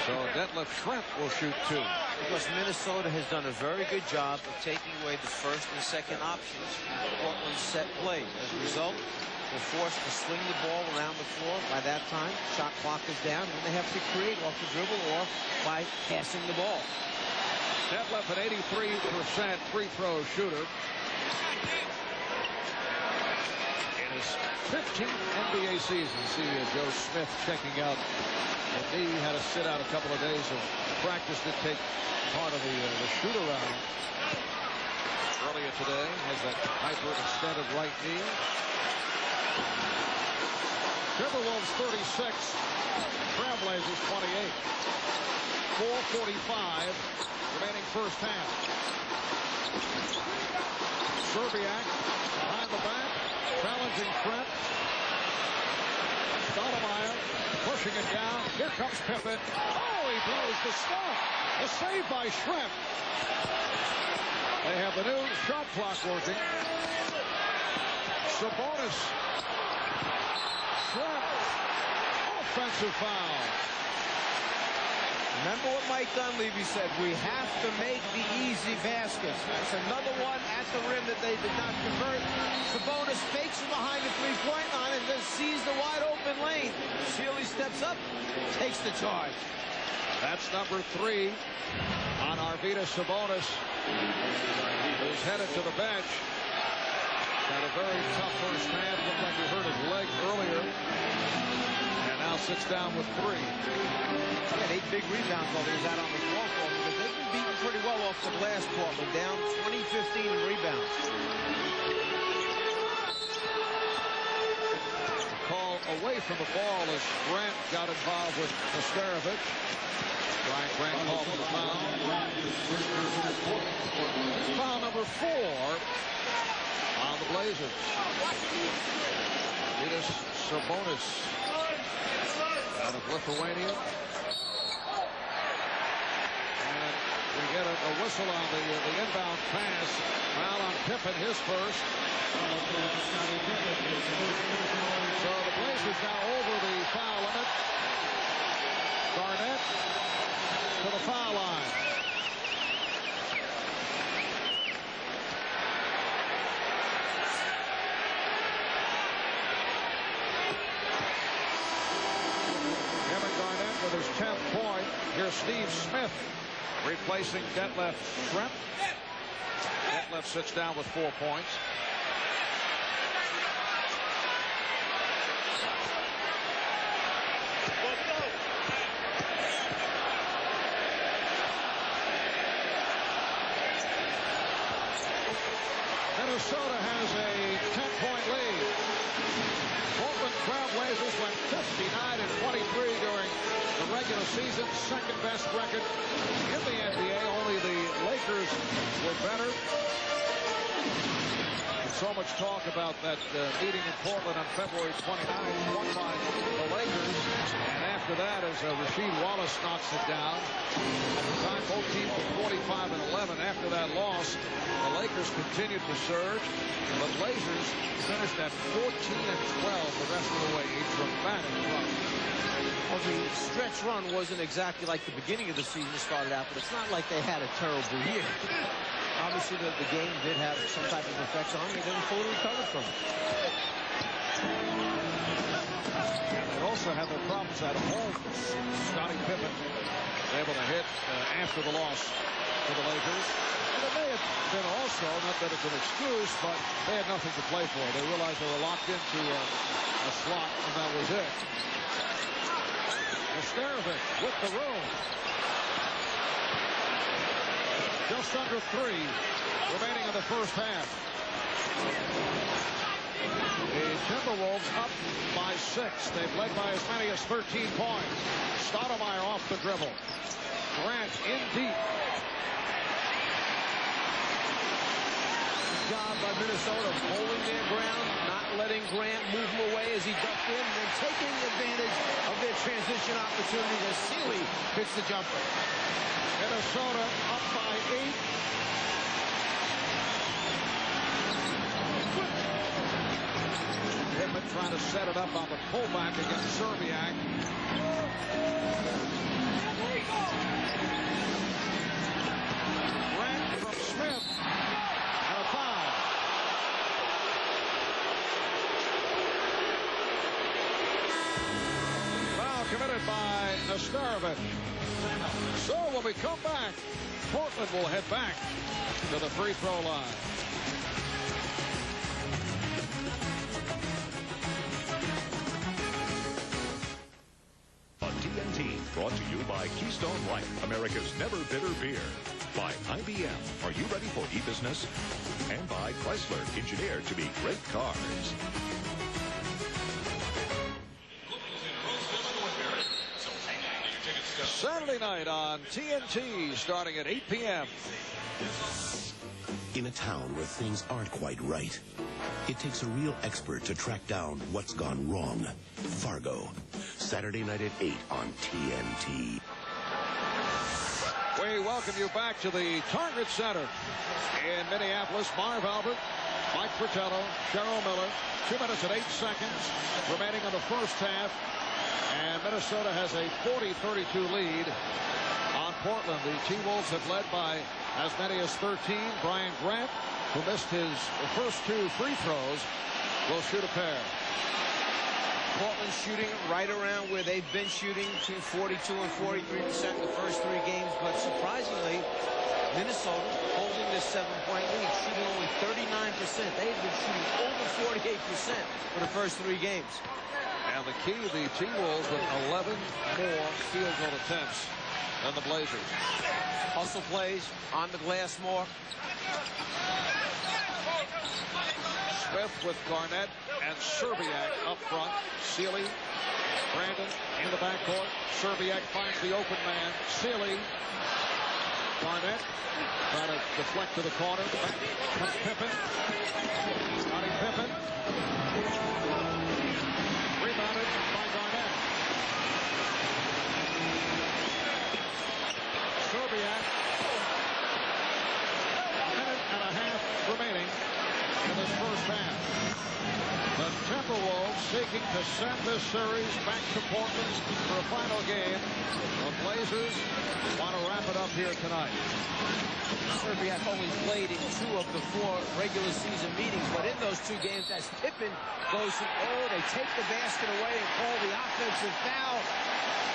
Speaker 2: So Detlef Schrempf will shoot 2.
Speaker 3: Because Minnesota has done a very good job of taking away the first and second options of Portland's set play. As a result, we're forced to swing the ball around the floor. By that time, shot clock is down, and they have to create off the dribble or by passing the ball.
Speaker 2: Detlef, an 83% free throw shooter. his 15th NBA season. See Joe Smith checking out. And he had to sit out a couple of days of practice to take part of the shoot-around. Earlier today has that hyper-extended right knee. Timberwolves 36, Trailblazers 28. 4:45 remaining first half. Serbiak behind the back, challenging Trent. Stoudemire pushing it down. Here comes Pippen. Oh, he blows the stop. A save by Schrempf. They have the new shot clock working. Sabonis. Schrempf. Offensive foul.
Speaker 3: Remember what Mike Dunleavy said, we have to make the easy baskets. That's another one at the rim that they did not convert. Sabonis fakes from behind the three-point line and then sees the wide open lane. Sealy steps up, takes the charge.
Speaker 2: That's number 3 on Arvydas Sabonis, who's headed to the bench. Had a very tough first half. Looked like he hurt his leg earlier. And now sits down with 3.
Speaker 3: He had 8 big rebounds while he was out on the floor for them, because they've been beaten pretty well off the glass, Portland, down 20-15 in rebounds.
Speaker 2: Call away from the ball as Grant got involved with Nesterovic. Brian Grant called for the foul. Foul number 4 on the Blazers. Arvydas Sabonis out of Lithuania. And we get a whistle on the inbound pass. Foul on Pippen, his first. So the Blazers now over the foul limit. Garnett to the foul line. Kevin Garnett with his 10th point. Here's Steve Smith replacing Detlef Schrempf. Detlef sits down with 4 points. Minnesota has a 10-point lead. Portland Trailblazers went 59-23 during the regular season, second best record in the NBA. Only the Lakers were better. And so much talk about that meeting in Portland on February 29th, won by the Lakers. And after that, as Rasheed Wallace knocks it down, at the time both teams were 45-11. After that loss, the Lakers continued to surge. The Blazers finished at 14-12 the rest of the way. A dramatic run.
Speaker 3: Well, the stretch run wasn't exactly like the beginning of the season started out, but it's not like they had a terrible year. Obviously, the game did have some type of effect on them. They didn't fully recover from it.
Speaker 2: They also had their problems at home. Scottie Pippen was able to hit after the loss to the Lakers. And it may have been also, not that it's an excuse, but they had nothing to play for. They realized they were locked into a slot, and that was it. Nesterovic with the room. Just under 3 remaining in the first half. The Timberwolves up by 6. They've led by as many as 13 points. Stoudemire off the dribble. Grant in deep.
Speaker 3: Job by Minnesota holding their ground, not letting Grant move him away as he ducked in, and then taking advantage of their transition opportunity as Sealy hits the jumper.
Speaker 2: Minnesota up by 8. Pippen trying to set it up on the pullback against Serbiak. Grant from Smith. And a foul. Foul committed by Nesterovic. So when we come back, Portland will head back to the free throw line.
Speaker 4: Brought to you by Keystone Light, America's never bitter beer. By IBM, are you ready for e-business? And by Chrysler, engineered to be great cars.
Speaker 2: Saturday night on TNT, starting at 8 p.m.
Speaker 15: In a town where things aren't quite right, it takes a real expert to track down what's gone wrong. Fargo, Saturday night at 8 on TNT.
Speaker 2: We welcome you back to the Target Center in Minneapolis. Marv Albert, Mike Fratello, Cheryl Miller. 2 minutes and 8 seconds remaining in the first half. And Minnesota has a 40-32 lead on Portland. The T-Wolves have led by as many as 13. Brian Grant, who missed his first 2 free throws, will shoot a pair.
Speaker 3: Portland shooting right around where they've been shooting, between 42 and 43% in the first 3 games. But surprisingly, Minnesota holding this 7-point lead, shooting only 39%. They've been shooting over 48% for the first 3 games.
Speaker 2: And the key, the T-Wolves with 11 more field goal attempts than the Blazers.
Speaker 3: Hustle plays, on the glass more.
Speaker 2: Smith with Garnett and Serbiak up front. Sealy, Brandon in the backcourt. Serbiak finds the open man. Sealy, Garnett trying to deflect to the corner. Back comes Pippen. Scottie Pippen. Rebounded by Garnett. Serbiak. A minute and a half remaining in this first half. The Timberwolves seeking to send this series back to Portland for a final game. The Blazers want to wrap it up here tonight.
Speaker 3: Serbiak only played in 2 of the 4 regular season meetings, but in those 2 games, as Pippen goes to, they take the basket away and call the offensive foul.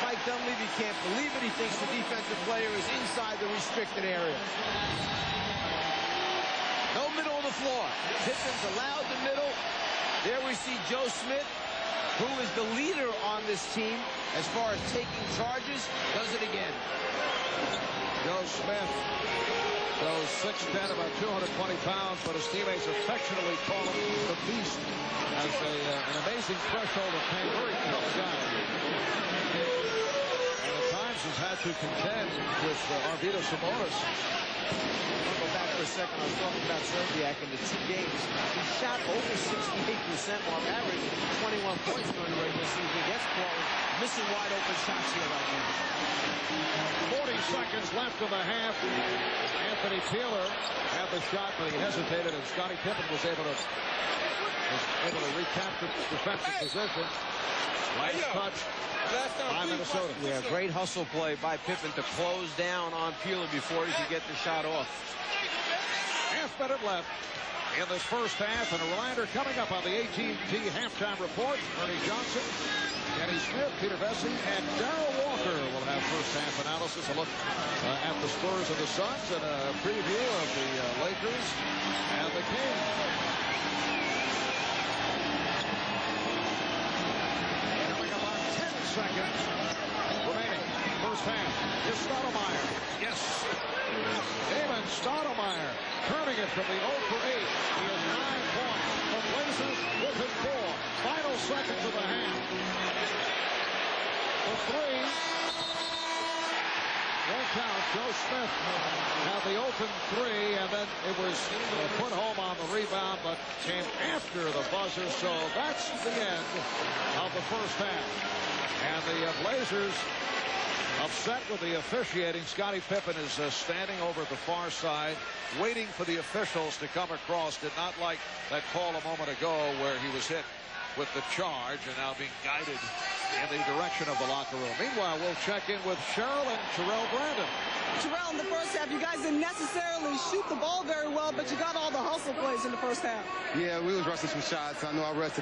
Speaker 3: Mike Dunleavy can't believe it. He thinks the defensive player is inside the restricted area. No middle of the floor. Pippen's allowed the middle. There we see Joe Smith, who is the leader on this team as far as taking charges, does it again.
Speaker 2: Joe Smith goes 6'10", about 220 pounds, but his teammates affectionately call him the Beast, as an amazing threshold of pain, very tough guy. And at times has had to contend with Arvydas Sabonis.
Speaker 3: I'll go back for a second. I was talking about Serbiak in the 2 games. He shot over 68% on average, 21 points during the regular season against Portland. Missing wide open shots here right now.
Speaker 2: 40 seconds left in the half. Anthony Peeler had the shot, but he hesitated, and Scottie Pippen was able to recapture defensive position. Nice touch by Minnesota.
Speaker 3: Yeah, great hustle play by Pippen to close down on Peeler before he could get the shot off.
Speaker 2: Half-minute left in this first half, and a reminder coming up on the AT&T halftime report. Ernie Johnson, Kenny Smith, Peter Vesey, and Darrell Walker will have first half analysis, a look at the Spurs and the Suns, and a preview of the Lakers and the Kings. Seconds remaining. First half. Here's Stoudemire. Yes. Damon Stoudemire turning it from the 0 for 8. He has 9 points. The Blazers with his 4. Final seconds of the half. The 3. Won't count. Joe Smith had the open 3, and then it was put home on the rebound, but came after the buzzer. So that's the end of the first half. And the Blazers upset with the officiating. Scottie Pippen is standing over at the far side, waiting for the officials to come across. Did not like that call a moment ago where he was hit with the charge and now being guided in the direction of the locker room. Meanwhile, we'll check in with Cheryl and Terrell Brandon.
Speaker 5: Terrell, in the first half, you guys didn't necessarily shoot the ball very well, but you got all the hustle plays in the first half.
Speaker 6: Yeah, we was rushing some shots. I know I rushed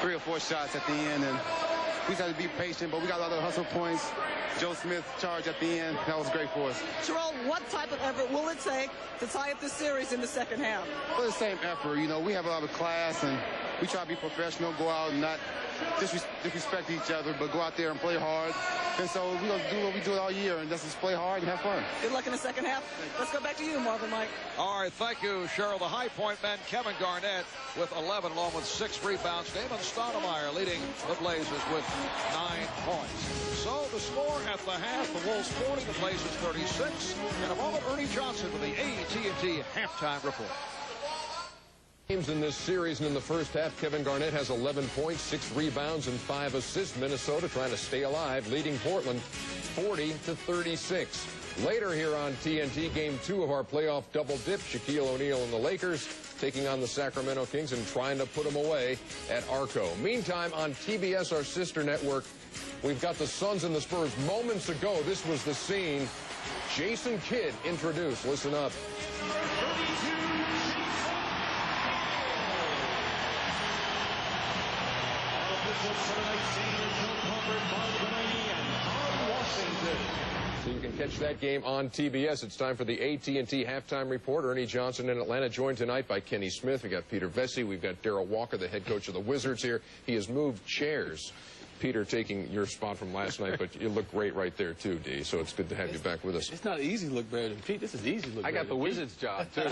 Speaker 6: 3 or 4 shots at the end, and we just had to be patient, but we got a lot of hustle points. Joe Smith charge at the end. That was great for us.
Speaker 5: Terrell, what type of effort will it take to tie up the series in the second half?
Speaker 6: Well, the same effort. You know, we have a lot of class, and
Speaker 16: we try to be professional, go out and not disrespect each other, but go out there and play hard. And so we're going to do what we do all year, and just play hard and have fun.
Speaker 5: Good luck in the second half. Let's go back to you, Marvin Mike.
Speaker 2: All right, thank you, Cheryl. The high point man, Kevin Garnett, with 11, along with 6 rebounds. Damon Stoudemire leading the Blazers with 9 points. So the score at the half, the Wolves 40, the Blazers 36. In a moment, Ernie Johnson with the AT&T halftime report.
Speaker 1: Games in this series, and in the first half, Kevin Garnett has 11 points, 6 rebounds, and 5 assists. Minnesota trying to stay alive, leading Portland 40-36. Later here on TNT, Game 2 of our playoff double dip, Shaquille O'Neal and the Lakers taking on the Sacramento Kings and trying to put them away at Arco. Meantime, on TBS, our sister network, we've got the Suns and the Spurs. Moments ago, this was the scene. Jason Kidd introduced. Listen up. So you can catch that game on TBS. It's time for the AT&T halftime report. Ernie Johnson in Atlanta, joined tonight by Kenny Smith. We've got Peter Vesey. We've got Darrell Walker, the head coach of the Wizards here. He has moved chairs. Peter taking your spot from last night, but you look great right there too, D. So it's good to have you back with us.
Speaker 17: It's not easy to look better than Pete. This is easy to look better.
Speaker 1: I got the Wizards job too.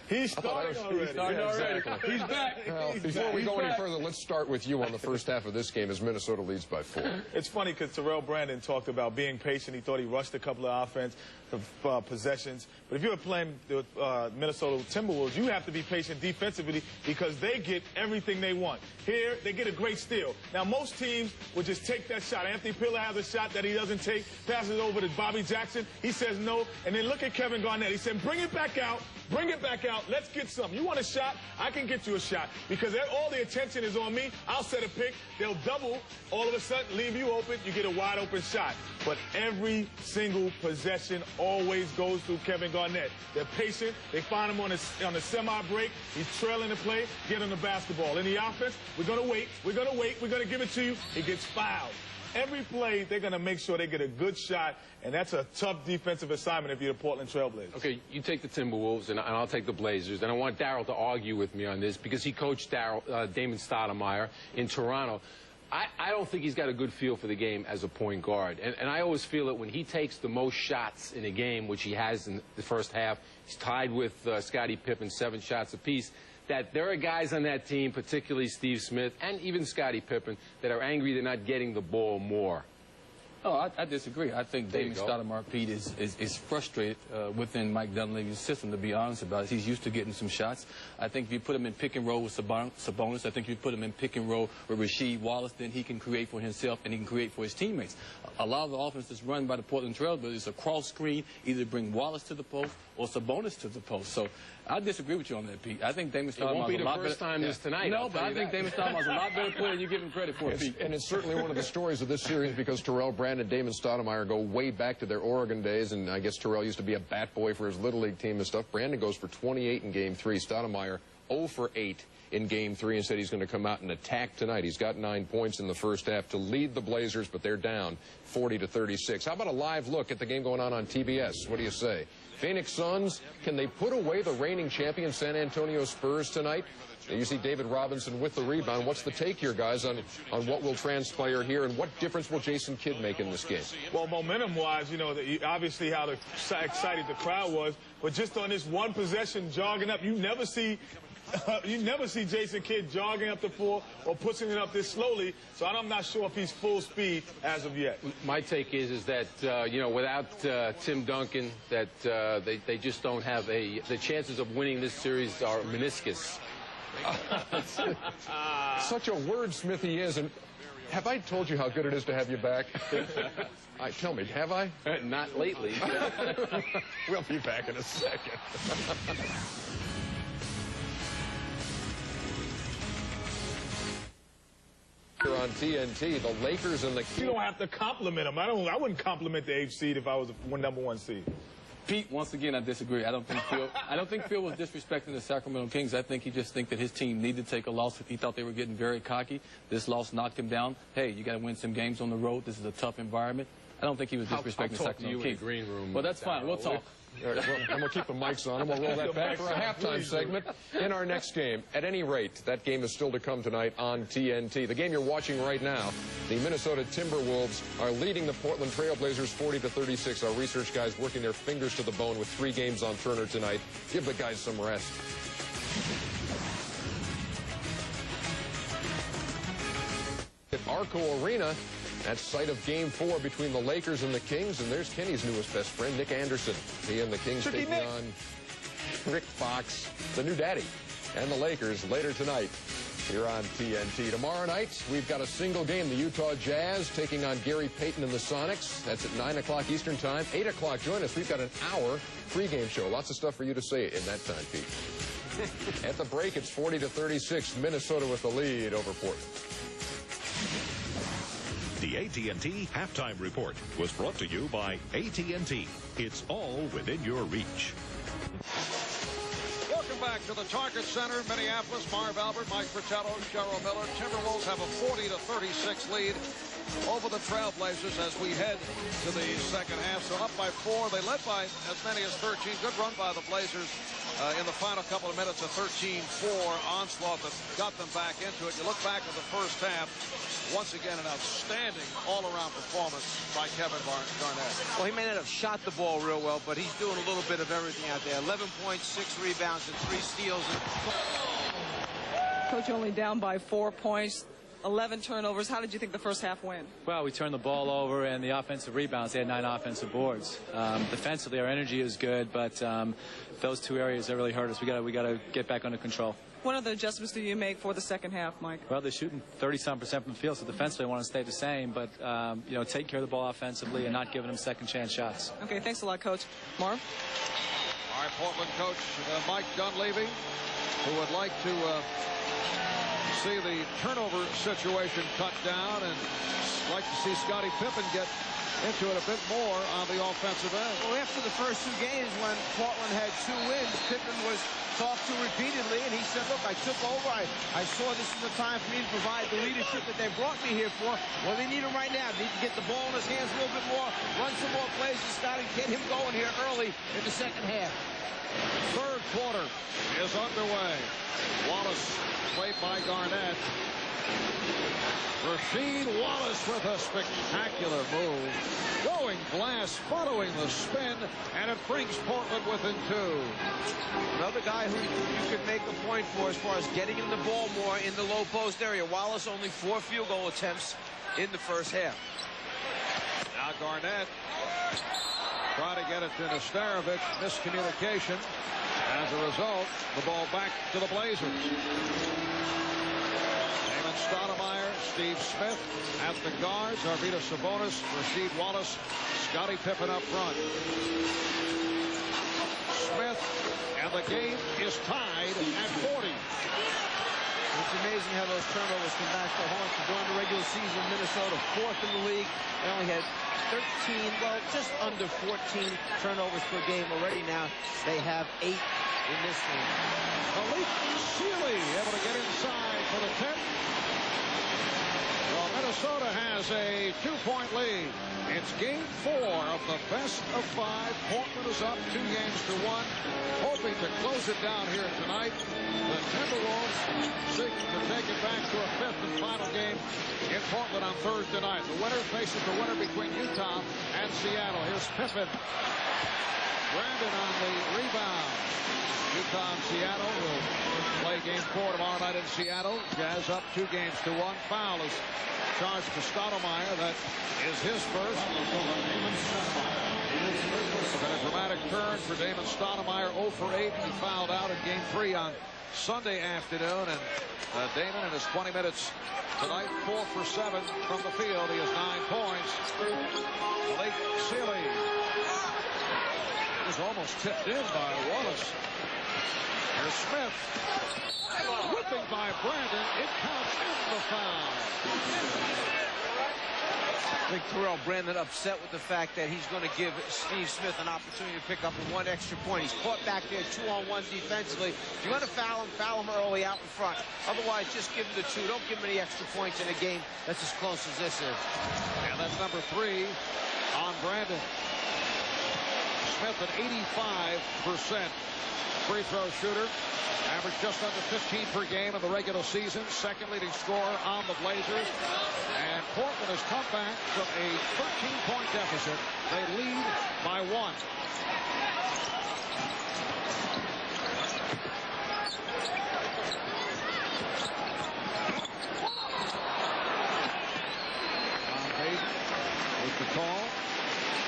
Speaker 17: He's starting already.
Speaker 1: Exactly.
Speaker 17: He's back.
Speaker 1: Well, before we go any further, let's start with you on the first half of this game as Minnesota leads by 4.
Speaker 18: It's funny because Terrell Brandon talked about being patient. He thought he rushed a couple of offensive possessions. But if you're playing the Minnesota Timberwolves, you have to be patient defensively because they get everything they want. Here, they get a great steal. Now, most teams will just take that shot. Anthony Pillar has a shot that he doesn't take, passes over to Bobby Jackson. He says no. And then look at Kevin Garnett. He said, bring it back out. Bring it back out. Let's get some. You want a shot? I can get you a shot. Because all the attention is on me. I'll set a pick. They'll double. All of a sudden, leave you open. You get a wide open shot. But every single possession always goes through Kevin Garnett. They're patient. They find him on a semi-break. He's trailing the play. Get him the basketball. In the offense, we're going to wait. We're going to wait. We're going to give it to you. He gets fouled. Every play, they're going to make sure they get a good shot, and that's a tough defensive assignment if you're the Portland Trailblazers.
Speaker 17: Okay, you take the Timberwolves, and I'll take the Blazers, and I want Darrell to argue with me on this because he coached Damon Stoudemire in Toronto. I don't think he's got a good feel for the game as a point guard, and I always feel that when he takes the most shots in a game, which he has in the first half, he's tied with Scottie Pippen, 7 shots apiece, that there are guys on that team, particularly Steve Smith and even Scottie Pippen, that are angry they're not getting the ball more.
Speaker 19: Oh, I disagree. I think Damon Stoudemire, Pete, is frustrated within Mike Dunleavy's system, to be honest about it. He's used to getting some shots. I think if you put him in pick and roll with Sabonis, I think if you put him in pick and roll with Rasheed Wallace, then he can create for himself and he can create for his teammates. A lot of the offense that's run by the Portland Trailblazers is a cross screen, either bring Wallace to the post or Sabonis to the post. So I disagree with you on that, Pete. I think Damon Stoudemire is a lot better. It won't be the first time this tonight. No, but I think Damon Stoudemire is a lot better player than you give him credit for, Pete.
Speaker 1: And it's certainly one of the stories of this series because Terrell Brandon and Damon Stoudemire go way back to their Oregon days, and I guess Terrell used to be a bat boy for his Little League team and stuff. Brandon goes for 28 in Game 3. Stoudemire 0 for 8 in Game 3 and said he's going to come out and attack tonight. He's got 9 points in the first half to lead the Blazers, but they're down 40-36. How about a live look at the game going on TBS? What do you say? Phoenix Suns, can they put away the reigning champion San Antonio Spurs tonight? You see David Robinson with the rebound. What's the take here, guys, on what will transpire here, and what difference will Jason Kidd make in this game?
Speaker 18: Well, momentum-wise, you know, obviously how excited the crowd was, but just on this one possession jogging up, you never see Jason Kidd jogging up the floor or pushing it up this slowly, so I'm not sure if he's full speed as of yet.
Speaker 17: My take is that, you know, without Tim Duncan, that they just don't have the chances of winning this series are meniscus.
Speaker 1: Such a wordsmith he is, and have I told you how good it is to have you back? Tell me, have I?
Speaker 17: Not lately.
Speaker 1: We'll be back in a second. Here on TNT, the Lakers and the Kings.
Speaker 18: You don't have to compliment them. I wouldn't compliment the 8th seed if I was the number 1 seed.
Speaker 19: Pete, once again, I disagree. I don't think Phil was disrespecting the Sacramento Kings. I think he just think that his team needed to take a loss. He thought they were getting very cocky. This loss knocked him down. Hey, you got to win some games on the road. This is a tough environment. I don't think he was disrespecting the Sacramento Kings.
Speaker 17: In the green room.
Speaker 19: Well, that's fine. We'll talk.
Speaker 1: All right, well, and we'll keep the mics on, and we'll roll that back for a halftime segment in our next game. At any rate, that game is still to come tonight on TNT. The game you're watching right now, the Minnesota Timberwolves are leading the Portland Trail Blazers 40-36. Our research guys working their fingers to the bone with 3 games on Turner tonight. Give the guys some rest. At Arco Arena, that's site of Game 4 between the Lakers and the Kings, and there's Kenny's newest best friend, Nick Anderson. He and the Kings taking on Rick Fox, the new daddy, and the Lakers later tonight here on TNT. Tomorrow night, we've got a single game, the Utah Jazz taking on Gary Payton and the Sonics. That's at 9 o'clock Eastern Time. 8 o'clock, join us. We've got an hour pregame show. Lots of stuff for you to say in that time, Pete. At the break, it's 40-36, Minnesota with the lead over Portland.
Speaker 4: The AT&T Halftime Report was brought to you by AT&T. It's all within your reach.
Speaker 2: Welcome back to the Target Center, Minneapolis. Marv Albert, Mike Fratello, Cheryl Miller. Timberwolves have a 40-36 lead over the Trailblazers as we head to the second half. So up by 4. They led by as many as 13. Good run by the Blazers in the final couple of minutes. A 13-4 onslaught that got them back into it. You look back at the first half. Once again, an outstanding all-around performance by Kevin Garnett.
Speaker 3: Well, he may not have shot the ball real well, but he's doing a little bit of everything out there. 11 points, 6 rebounds, and 3 steals.
Speaker 5: Coach only down by 4 points, 11 turnovers. How did you think the first half went?
Speaker 20: Well, we turned the ball over, and the offensive rebounds, they had 9 offensive boards. Defensively, our energy is good, but those 2 areas that really hurt us. We got to get back under control.
Speaker 5: What other adjustments do you make for the second half, Mike?
Speaker 20: Well, they're shooting 30-some% from the field, so defensively I want to stay the same, but, you know, take care of the ball offensively and not giving them second-chance shots.
Speaker 5: Okay, thanks a lot, Coach. Marv?
Speaker 2: Our Portland coach, Mike Dunleavy, who would like to see the turnover situation cut down and like to see Scottie Pippen get into it a bit more on the offensive end.
Speaker 3: Well, after the first 2 games when Portland had 2 wins, Pippen was talked to repeatedly, and he said, look, I took over. I saw this is the time for me to provide the leadership that they brought me here for. Well, they need him right now. They need to get the ball in his hands a little bit more, run some more plays, and Scottie get him going here early in the second half.
Speaker 2: Third quarter is underway. Wallace played by Garnett. Rasheed Wallace with a spectacular move. Going glass, following the spin, and it brings Portland within 2.
Speaker 3: Another guy who you could make a point for as far as getting him the ball more in the low post area. Wallace only 4 field goal attempts in the first half.
Speaker 2: Now Garnett trying to get it to Nesterovic. Miscommunication. As a result, the ball back to the Blazers. Stoudemire, Steve Smith at the guards, Arvydas Sabonis, Rasheed Wallace, Scottie Pippen up front. Smith, and the game is tied at 40.
Speaker 3: It's amazing how those turnovers come back to haunt them. During the regular season, Minnesota 4th in the league. They only had 13, well, just under 14 turnovers per game already now. They have 8 in this game.
Speaker 2: Malik Sealy able to get inside for the 10. Well, Minnesota has a 2-point lead. It's game 4 of the best of 5. Portland is up 2 games to 1. Hoping to close it down here tonight. The Timberwolves seeking to take it back to a 5th and final game in Portland on Thursday night. The winner faces the winner between Utah and Seattle. Here's Pippen. Brandon on the rebound. Utah and Seattle will play game 4 tomorrow night in Seattle. Jazz up 2 games to 1. Foul is charged to Stoudemire. That is his first. It's been a dramatic turn for Damon Stoudemire. 0 for 8. He fouled out in game 3 on Sunday afternoon. And Damon in his 20 minutes tonight, 4 for 7 from the field. He has 9 points. Malik Sealy was almost tipped in by Wallace. Here's Smith. Whipping by Brandon. It counts in the foul.
Speaker 3: I think Terrell Brandon upset with the fact that he's going to give Steve Smith an opportunity to pick up 1 extra point. He's caught back there 2-on-1 defensively. If you're going to foul him early out in front. Otherwise, just give him the 2. Don't give him any extra points in a game that's as close as this is.
Speaker 2: And that's number 3 on Brandon. Smith, an 85% free throw shooter. Averaged just under 15 per game in the regular season. Second leading scorer on the Blazers. And Portland has come back from a 13-point deficit. They lead by 1. With the call.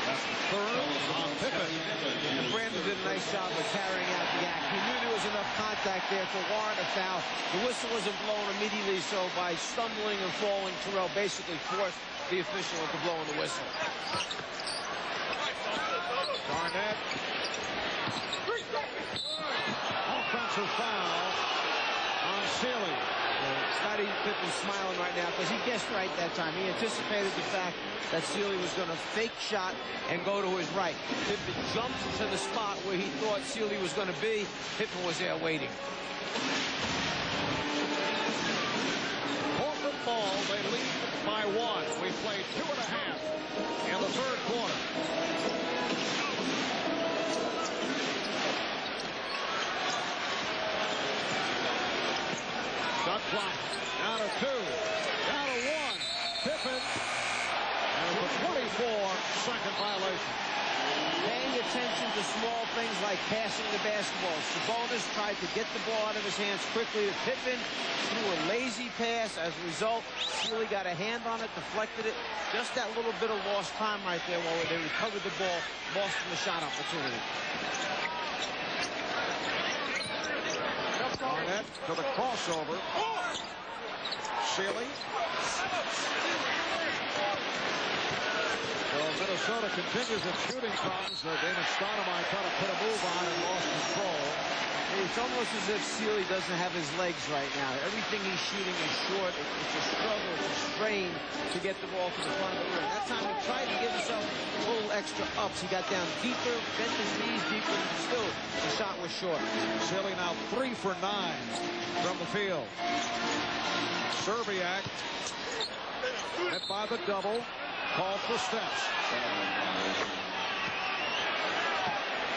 Speaker 2: That's the third on Pippen.
Speaker 3: And Brandon did a nice job of carrying out the act. He knew there was enough contact there to warrant a foul. The whistle wasn't blown immediately, so by stumbling and falling, Terrell basically forced the official into blowing the whistle.
Speaker 2: Garnett. Offensive foul on Sealy.
Speaker 3: Scottie Pippen's smiling right now because he guessed right that time. He anticipated the fact that Sealy was going to fake shot and go to his right. Pippen jumped to the spot where he thought Sealy was going to be. Pippen was there waiting.
Speaker 2: Portland ball, they lead by 1. We played 2.5 in the third quarter. Shot clock down to 2, down to 1. Pippen, and it was a 24-second violation.
Speaker 3: Paying attention to small things like passing the basketball. Sabonis tried to get the ball out of his hands quickly to Pippen, threw a lazy pass. As a result, Sealy got a hand on it, deflected it. Just that little bit of lost time right there while they recovered the ball, lost the shot opportunity.
Speaker 2: Garnett to the crossover. Sealy. Well, Minnesota continues its shooting problems. Damon Stoudemire tried to put a move on and lost control.
Speaker 3: It's almost as if Sealy doesn't have his legs right now. Everything he's shooting is short. It's a struggle, it's a strain to get the ball to the front of the rim. That time he tried to give himself a little extra ups. He got down deeper, bent his knees deeper, and still the shot was short.
Speaker 2: Sealy now 3 for 9 from the field. Serbiak hit by the double, called for steps.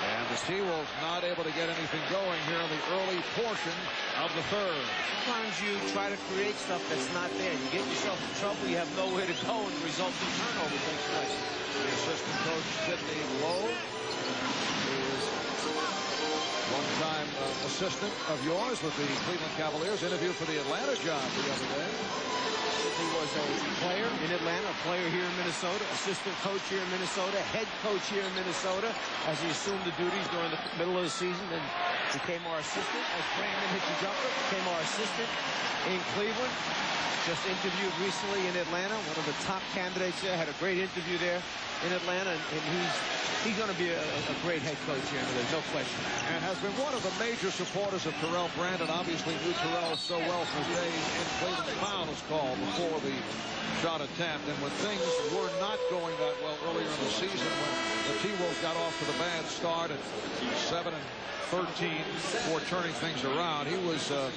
Speaker 2: And the T-Wolves not able to get anything going here in the early portion of the third.
Speaker 3: Sometimes you try to create stuff that's not there. You get yourself in trouble, you have nowhere to go, and the resulting turnover takes place.
Speaker 2: The assistant coach, Sidney Lowe, who is one-time assistant of yours with the Cleveland Cavaliers, interviewed for the Atlanta job the other day.
Speaker 3: He was a player in Atlanta, a player here in Minnesota, assistant coach here in Minnesota, head coach here in Minnesota, as he assumed the duties during the middle of the season and became our assistant as Brandon hit the jumper, became our assistant in Cleveland. Just interviewed recently in Atlanta, one of the top candidates there, had a great interview there in Atlanta, and he's going to be a great head coach here, there's no question.
Speaker 2: And has been one of the major supporters of Terrell Brandon. Obviously knew Terrell so well from his days in Cleveland. Foul was called before the shot attempt, and when things were not going that well earlier in the season, when the T-Wolves got off to the bad start at 7 and 13 before turning things around, he was a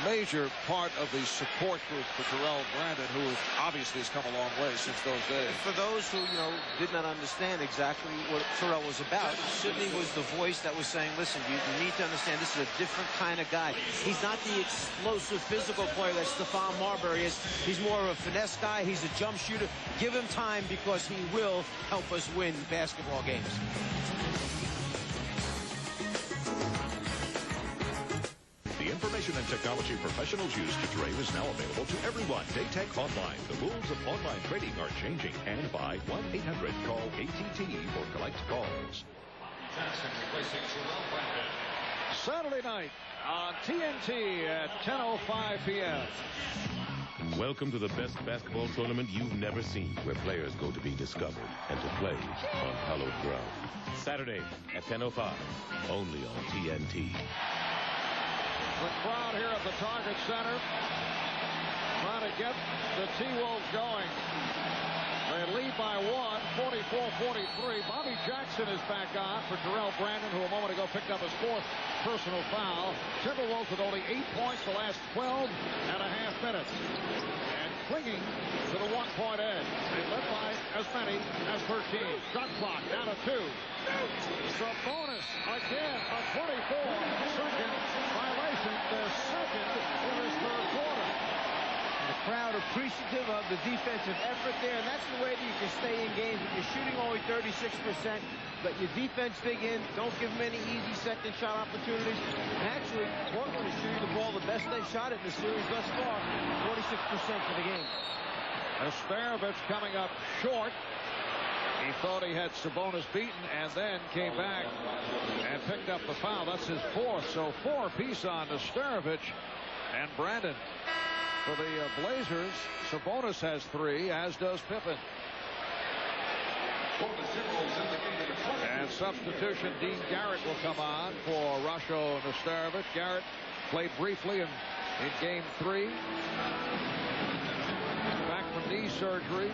Speaker 2: major part of the support group for Terrell Brandon, who obviously has come a long way since those days.
Speaker 3: For those who, did not understand exactly what Terrell was about, Sidney was the voice that was saying, listen, you need to understand this is a different kind of guy. He's not the explosive physical player that Stephon Marbury is. He's more of a finesse guy. He's a jump shooter. Give him time because he will help us win basketball games.
Speaker 4: The information and technology professionals use to trade is now available to everyone. Daytech Online. The rules of online trading are changing. And by 1-800-CALL-ATT for collect calls.
Speaker 2: Jackson replacing Terrell Brandon. Saturday night on TNT at 10:05 p.m.
Speaker 15: Welcome to the best basketball tournament you've never seen, where players go to be discovered and to play on hallowed ground. Saturday at 10:05, only on TNT.
Speaker 2: The crowd here at the Target Center trying to get the T-Wolves going. They lead by 1, 44-43. Bobby Jackson is back on for Terrell Brandon, who a moment ago picked up his 4th personal foul. Timberwolves with only 8 points the last 12 and a half minutes. And clinging to the 1-point edge. They led by as many as 13. Shot clock down to 2. Sabonis again, a 24-second violation, the second in this third quarter.
Speaker 3: The crowd appreciative of the defensive effort there, and that's the way that you can stay in games. If you're shooting only 36%, let your defense dig in. Don't give them any easy second shot opportunities. And actually, Portland is shooting the ball the best they've shot it in the series thus far, 46% for the game.
Speaker 2: Estarovich coming up short. He thought he had Sabonis beaten and then came back and picked up the foul. That's his fourth, so 4 apiece on Estarovich and Brandon. For the Blazers, Sabonis has 3, as does Pippen. And substitution, Dean Garrett will come on for Rasho Nesterovic. Garrett played briefly in game 3. Back from knee surgery.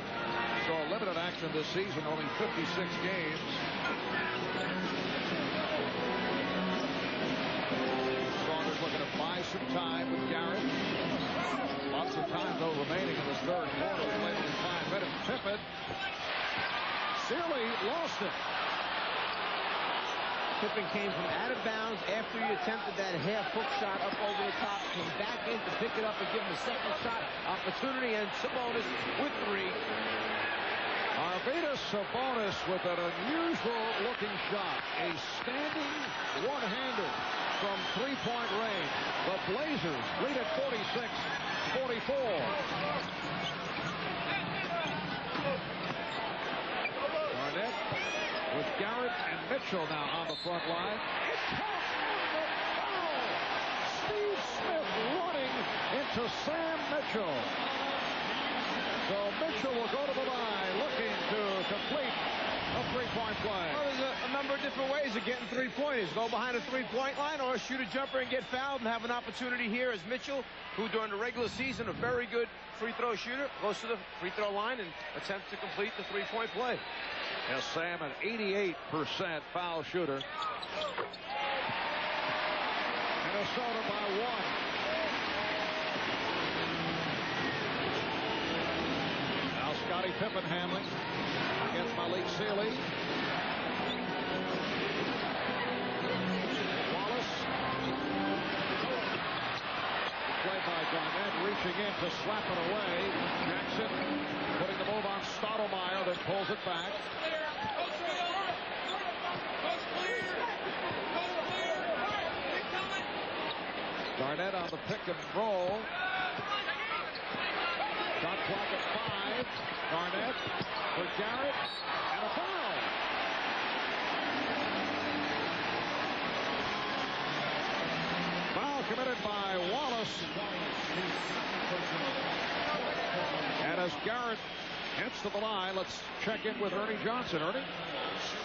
Speaker 2: Saw limited action this season, only 56 games. Saunders looking to buy some time with Garrett. Lots of time, though, remaining in this third quarter. We played only 5 minutes. Pippen. Sealy lost it.
Speaker 3: Pippen came from out of bounds after he attempted that half-hook shot up over the top. Came back in to pick it up and give him a second shot opportunity, and Sabonis with 3.
Speaker 2: Arvydas Sabonis with an unusual-looking shot. A standing one-hander from three-point range. The Blazers lead at 46-44. Garnett with Garrett and Mitchell now on the front line. It's caught on the foul. Steve Smith running into Sam Mitchell. So Mitchell will go to the line looking to complete a three-point play.
Speaker 3: Well, there's a number of different ways of getting three-pointers. Go behind a three-point line or shoot a jumper and get fouled and have an opportunity here as Mitchell, who during the regular season, a very good free throw shooter, goes to the free throw line and attempts to complete the three-point play.
Speaker 2: Yes, Sam, an 88% foul shooter. Minnesota by 1. Now Scottie Pippen handling against Malik Sealy. Wallace. Play by Garnett, reaching in to slap it away. Jackson putting the move on Stoudemire, then pulls it back. Garnett on the pick and roll. Shot clock at 5. Garnett for Garrett, and a foul. Foul committed by Wallace. And as Garrett gets to the line, let's check in with Ernie Johnson. Ernie?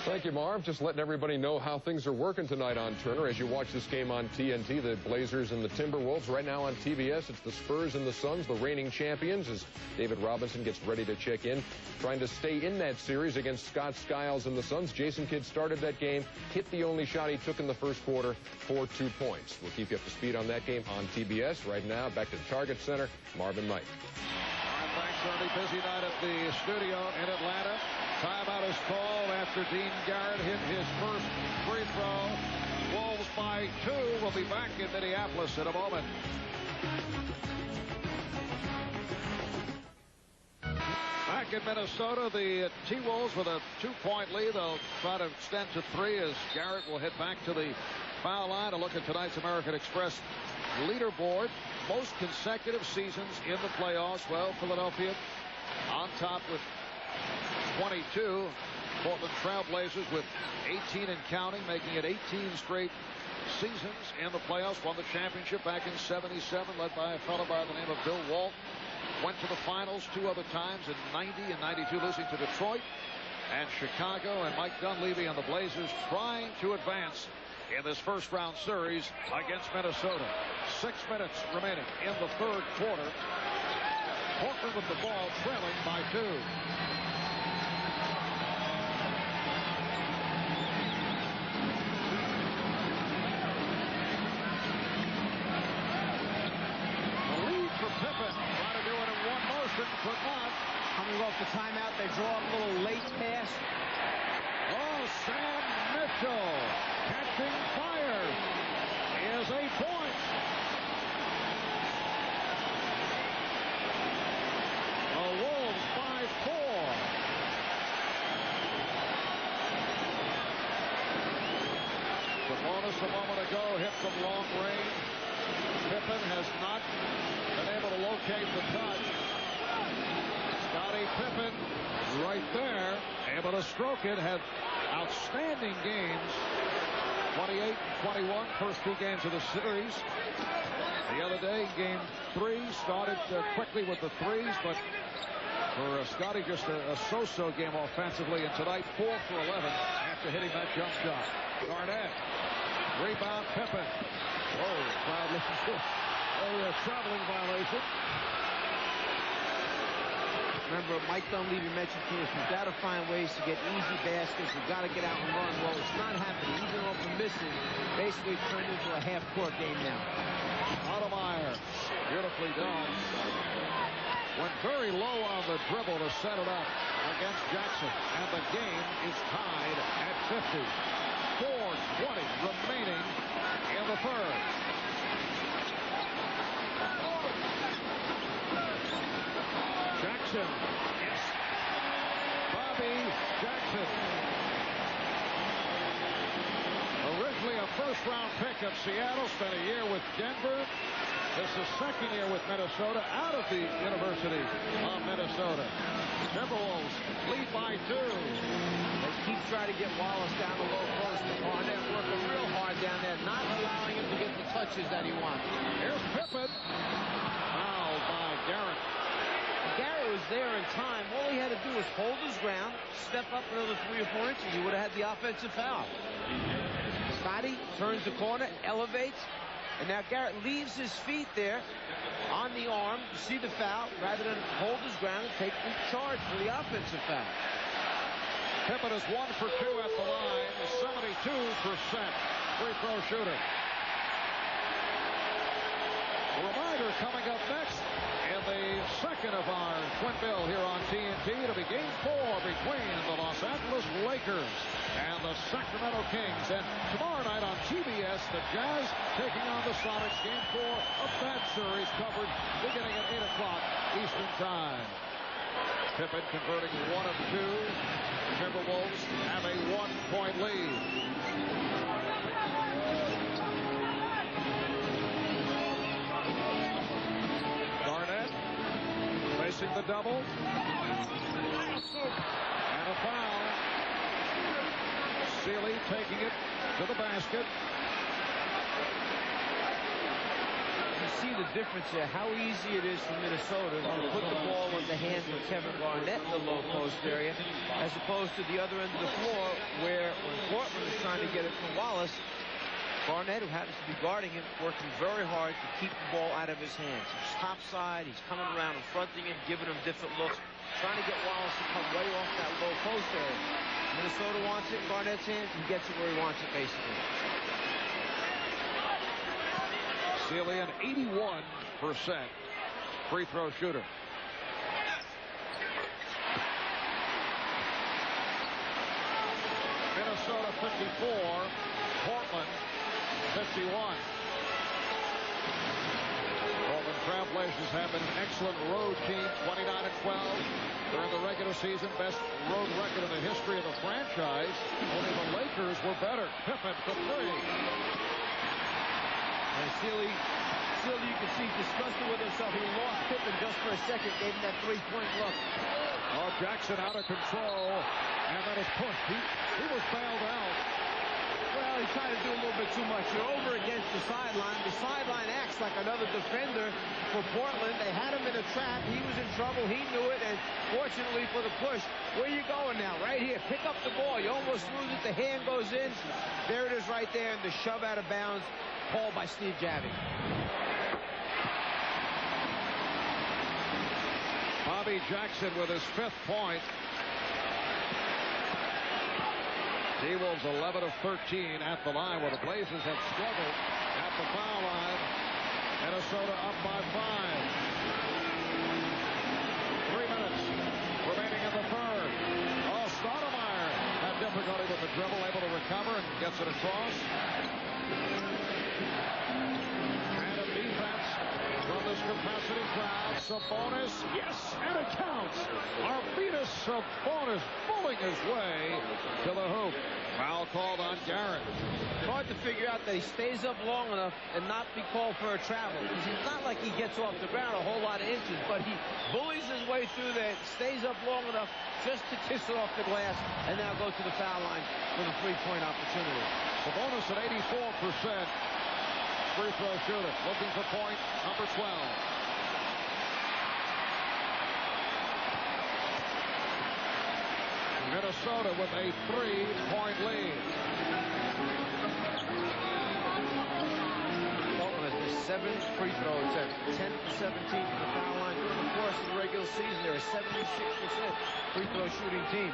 Speaker 1: Thank you, Marv. Just letting everybody know how things are working tonight on Turner. As you watch this game on TNT, the Blazers and the Timberwolves. Right now on TBS, it's the Spurs and the Suns, the reigning champions, as David Robinson gets ready to check in. Trying to stay in that series against Scott Skiles and the Suns. Jason Kidd started that game, hit the only shot he took in the first quarter for 2 points. We'll keep you up to speed on that game on TBS. Right now, back to the Target Center, Marvin Knight.
Speaker 2: All right, thanks, Ernie. Busy night at the studio in Atlanta. Timeout is called after Dean Garrett hit his first free throw. Wolves by 2. We'll be back in Minneapolis in a moment. Back in Minnesota, the T-Wolves with a 2-point lead. They'll try to extend to 3 as Garrett will hit back to the foul line to look at tonight's American Express leaderboard. Most consecutive seasons in the playoffs. Well, Philadelphia on top with 22. Portland Trailblazers with 18 and counting, making it 18 straight seasons in the playoffs. Won the championship back in '77, led by a fellow by the name of Bill Walton. Went to the finals 2 other times in '90 and '92, losing to Detroit and Chicago. And Mike Dunleavy and the Blazers trying to advance in this first round series against Minnesota. 6 minutes remaining in the third quarter. Portland with the ball, trailing by 2.
Speaker 3: Coming off the timeout, they
Speaker 2: They draw a little late pass. Oh, Sam Mitchell catching fire is a point. The Wolves by 4. Sabonis a moment ago hit from long range. Pippen has not been able to locate the touch. Scottie Pippen right there, able to stroke it, had outstanding games. 28 and 21, first 2 games of the series. The other day, game 3, started quickly with the threes, but for Scottie, just a so-so game offensively. And tonight, 4 for 11 after hitting that jump shot. Garnett, rebound Pippen. Whoa, crowd looking for a traveling violation.
Speaker 3: Remember, Mike Dunleavy mentioned to us, we've got to find ways to get easy baskets. We've got to get out and run. Well, it's not happening. Even off the missing, basically turned into a half-court game now.
Speaker 2: Stoudemire, beautifully done. Went very low on the dribble to set it up against Jackson. And the game is tied at 50. 4:20 remaining in the third. Jackson. Yes. Bobby Jackson. Originally a first-round pick of Seattle, spent a year with Denver. This is second year with Minnesota, out of the University of Minnesota. Timberwolves lead by 2.
Speaker 3: They keep trying to get Wallace down the low post. Garnett working real hard down there, not allowing him to get the touches that he wants.
Speaker 2: Here's Pippen. Fouled by Garrett.
Speaker 3: Garrett was there in time. All he had to do was hold his ground, step up another 3 or 4 inches. He would have had the offensive foul. Scottie turns the corner, elevates, and now Garrett leaves his feet there on the arm. You see the foul, rather than hold his ground and take the charge for the offensive foul.
Speaker 2: Pippen is 1 for 2 at the line, 72% free throw shooter. A reminder coming up next in the second of our twin bill here on TNT. It'll be game 4 between the Los Angeles Lakers and the Sacramento Kings. And tomorrow night on TBS, the Jazz taking on the Sonics. Game 4 of that series covered beginning at 8 o'clock Eastern Time. Pippen converting 1 of 2. Timberwolves have a 1-point lead. Garnett facing the double. And a foul. Sealy taking it to the basket.
Speaker 3: You see the difference there, how easy it is for Minnesota to put the ball in the hands of Kevin Garnett in the low post area, as opposed to the other end of the floor, where when Portland is trying to get it to Wallace, Garnett, who happens to be guarding him, working very hard to keep the ball out of his hands. He's topside, he's coming around and fronting him, giving him different looks, trying to get Wallace to come way off that low post area. Minnesota wants it in Garnett's hands, he gets it where he wants it, basically.
Speaker 2: Sealy, an 81% free throw shooter. Minnesota 54, Portland 51. Portland Trailblazers have been an excellent road team, 29-12 during the regular season, best road record in the history of the franchise. Only the Lakers were better. Pippen for 3.
Speaker 3: And Sealy, you can see, disgusted with himself. He lost Pippen just for a second, gave him that 3-point look.
Speaker 2: Oh, Jackson out of control, and then his push. He was bailed out.
Speaker 3: Well, he tried to do a little bit too much. You're over against the sideline. The sideline acts like another defender for Portland. They had him in a trap. He was in trouble. He knew it, and fortunately for the push, where are you going now? Right here. Pick up the ball. You almost lose it. The hand goes in. There it is right there, and the shove out of bounds. Called by Steve Javie.
Speaker 2: Bobby Jackson with his 5th point. T-Wolves 11 of 13 at the line, where the Blazers have struggled at the foul line. Minnesota up by 5. 3 minutes remaining in the third. difficulty with the dribble, able to recover and gets it across. And a defense from this capacity crowd. Sabonis, yes, and it counts. Arvydas Sabonis pulling his way to the hoop. Foul called on Garrett.
Speaker 3: It's hard to figure out that he stays up long enough and not be called for a travel. Because it's not like he gets off the ground a whole lot of inches, but he bullies his way through there, stays up long enough just to kiss it off the glass, and now go to the foul line for the three-point opportunity.
Speaker 2: Sabonis at 84%. Free throw shooter. Looking for point, number 12. Minnesota with a 3-point lead.
Speaker 3: Portland has missed 7 free throw attempts, 10 for 17 from the foul line. During the course of the regular season, they're a 76% free throw shooting team.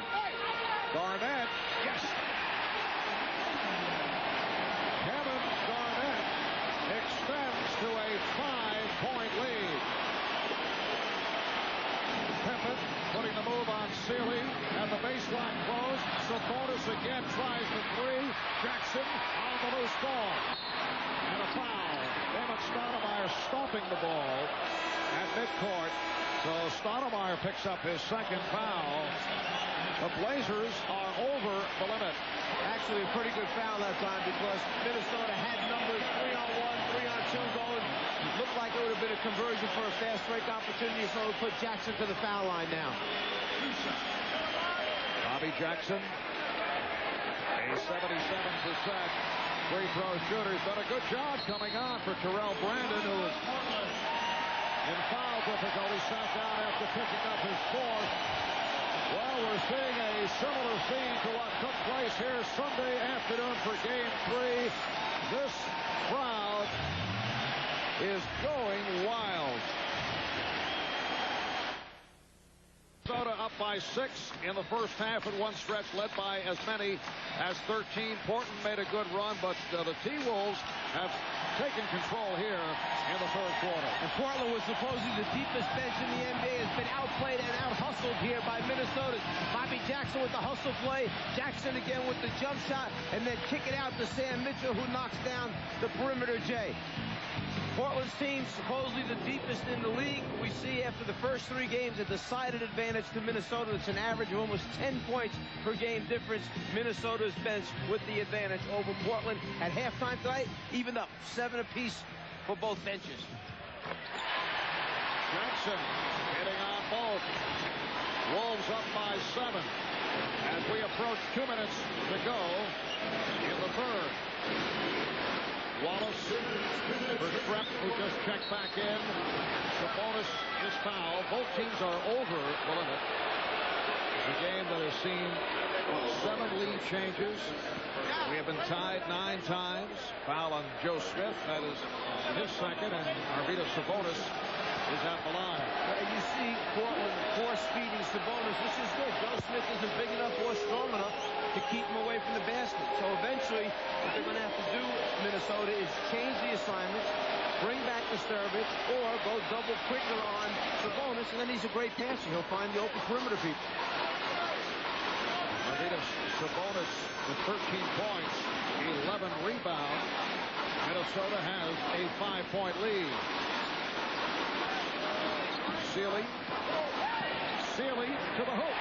Speaker 2: Garnett, yes. Kevin Garnett extends to a 5-point lead. Pippen putting the move on Sealy, and the baseline closed. Sabonis again tries the three. Jackson on the loose ball. And a foul. Damon Stoudemire stopping the ball at midcourt. So Stoudemire picks up his second foul. The Blazers are over the limit.
Speaker 3: Actually, a pretty good foul that time because Minnesota had numbers 3-on-1, 3-on-2 going. Looked like it would have been a conversion for a fast break opportunity, so we'll put Jackson to the foul line now.
Speaker 2: Bobby Jackson, a 77% free throw shooter. He's done a good job coming on for Terrell Brandon, who is in foul difficulty, sat down after picking up his fourth. Well, we're seeing a similar scene to what took place here Sunday afternoon for Game 3. This crowd is going wild. Minnesota up by 6 in the first half at one stretch, led by as many as 13. Portland made a good run, but the T-Wolves have taken control here in the third quarter.
Speaker 3: And Portland was supposedly the deepest bench in the NBA, has been outplayed and out-hustled here by Minnesota. Bobby Jackson with the hustle play, Jackson again with the jump shot, and then kick it out to Sam Mitchell, who knocks down the perimeter J. Portland's team supposedly the deepest in the league. We see after the first 3 games a decided advantage to Minnesota. It's an average of almost 10 points per game difference. Minnesota's bench with the advantage over Portland. At halftime tonight, evened up 7 apiece for both benches.
Speaker 2: Jackson hitting on both. Wolves up by 7 as we approach 2 minutes to go in the third. Wallace for Trepp, who just checked back in. Sabonis is foul. Both teams are over the limit. It's a game that has seen 7 lead changes. We have been tied 9 times. Foul on Joe Smith. That is his second, and Arvydas Sabonis is at the line.
Speaker 3: And you see Portland force-feeding Sabonis, which is good. Joe Smith isn't big enough or strong enough to keep him away from the basket. So eventually, what they're going to have to do, Minnesota, is change the assignments, bring back Disturbance, or go double quicker on Sabonis, and then he's a great passer. He'll find the open perimeter people.
Speaker 2: Arvydas Sabonis with 13 points, 11 rebounds. Minnesota has a 5-point lead. Sealy to the hoop.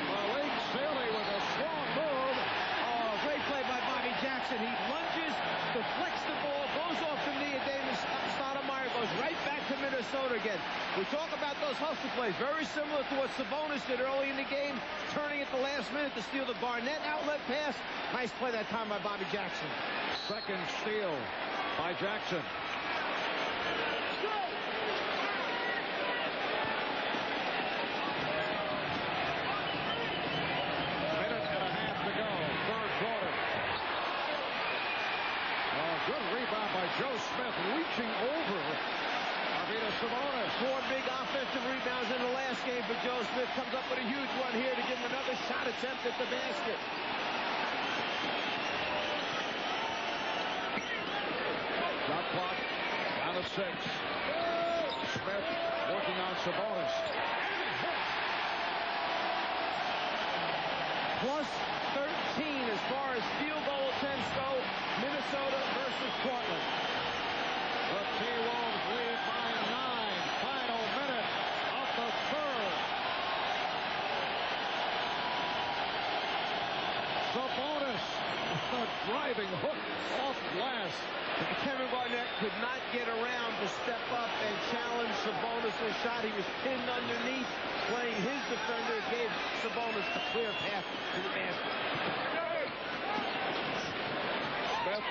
Speaker 2: Malik Sealy with a strong move.
Speaker 3: Oh, great play by Bobby Jackson. He lunges, deflects the ball, goes off the knee of Damon Stoudemire, goes right back to Minnesota again. We talk about those hustle plays, very similar to what Sabonis did early in the game, turning at the last minute to steal the Garnett outlet pass. Nice play that time by Bobby Jackson.
Speaker 2: Second steal by Jackson. Good rebound by Joe Smith, reaching over Arvydas Sabonis.
Speaker 3: 4 big offensive rebounds in the last game for Joe Smith. Comes up with a huge one here to give him another shot attempt at the basket.
Speaker 2: Shot clock down to 6. Smith working on Sabonis. plus 13 as far as field goal attempts go. Minnesota versus Portland.
Speaker 21: The T-Wolves lead by 9. Final minute of the third. Sabonis, a driving hook off glass.
Speaker 3: Kevin Garnett could not get around to step up and challenge Sabonis' shot. He was pinned underneath, playing his defender. Gave Sabonis a clear path to the basket.
Speaker 21: Smith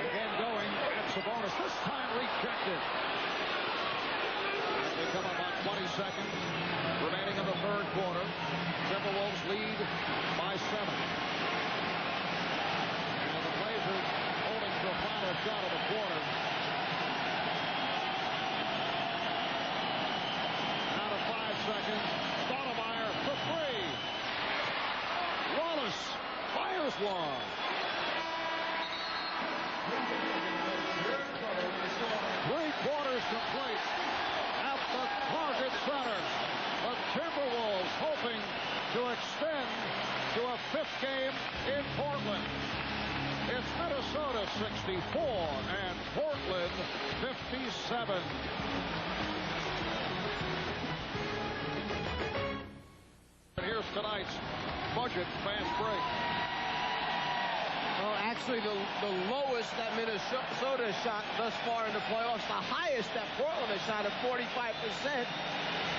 Speaker 21: again going at Sabonis. This time rejected. As we come up on 20 seconds remaining in the third quarter, Timberwolves lead by 7. And the Blazers holding to a final shot of the quarter. Out of 5 seconds, Stoudemire for 3. Wallace fires one. Three-quarters complete at the Target Center. The Timberwolves hoping to extend to a 5th game in Portland. It's Minnesota 64 and Portland 57. And here's tonight's budget fast break.
Speaker 3: Well, actually, the lowest that Minnesota shot thus far in the playoffs, the highest that Portland has shot at 45%.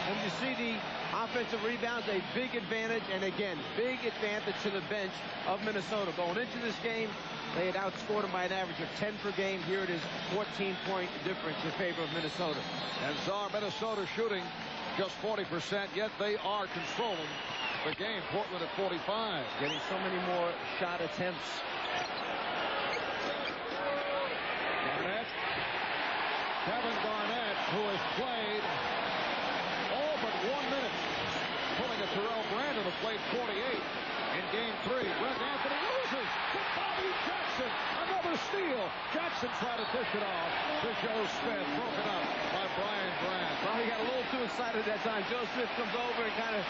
Speaker 3: And you see the offensive rebounds, a big advantage, and again, big advantage to the bench of Minnesota. Going into this game, they had outscored them by an average of 10 per game. Here it is, 14-point difference in favor of Minnesota.
Speaker 21: And Czar, Minnesota shooting just 40%, yet they are controlling the game. Portland at 45.
Speaker 3: Getting so many more shot attempts.
Speaker 21: Garnett. Kevin Garnett, who has played all but 1 minute, pulling a Terrell Brandon, who played 48 in Game 3. Greg Anthony loses to Bobby Jackson. Another steal. Jackson tried to dish it off to Joe Smith. Broken up by Brian Grant.
Speaker 3: Well, he got a little too excited that time. Joe Smith comes over and kind of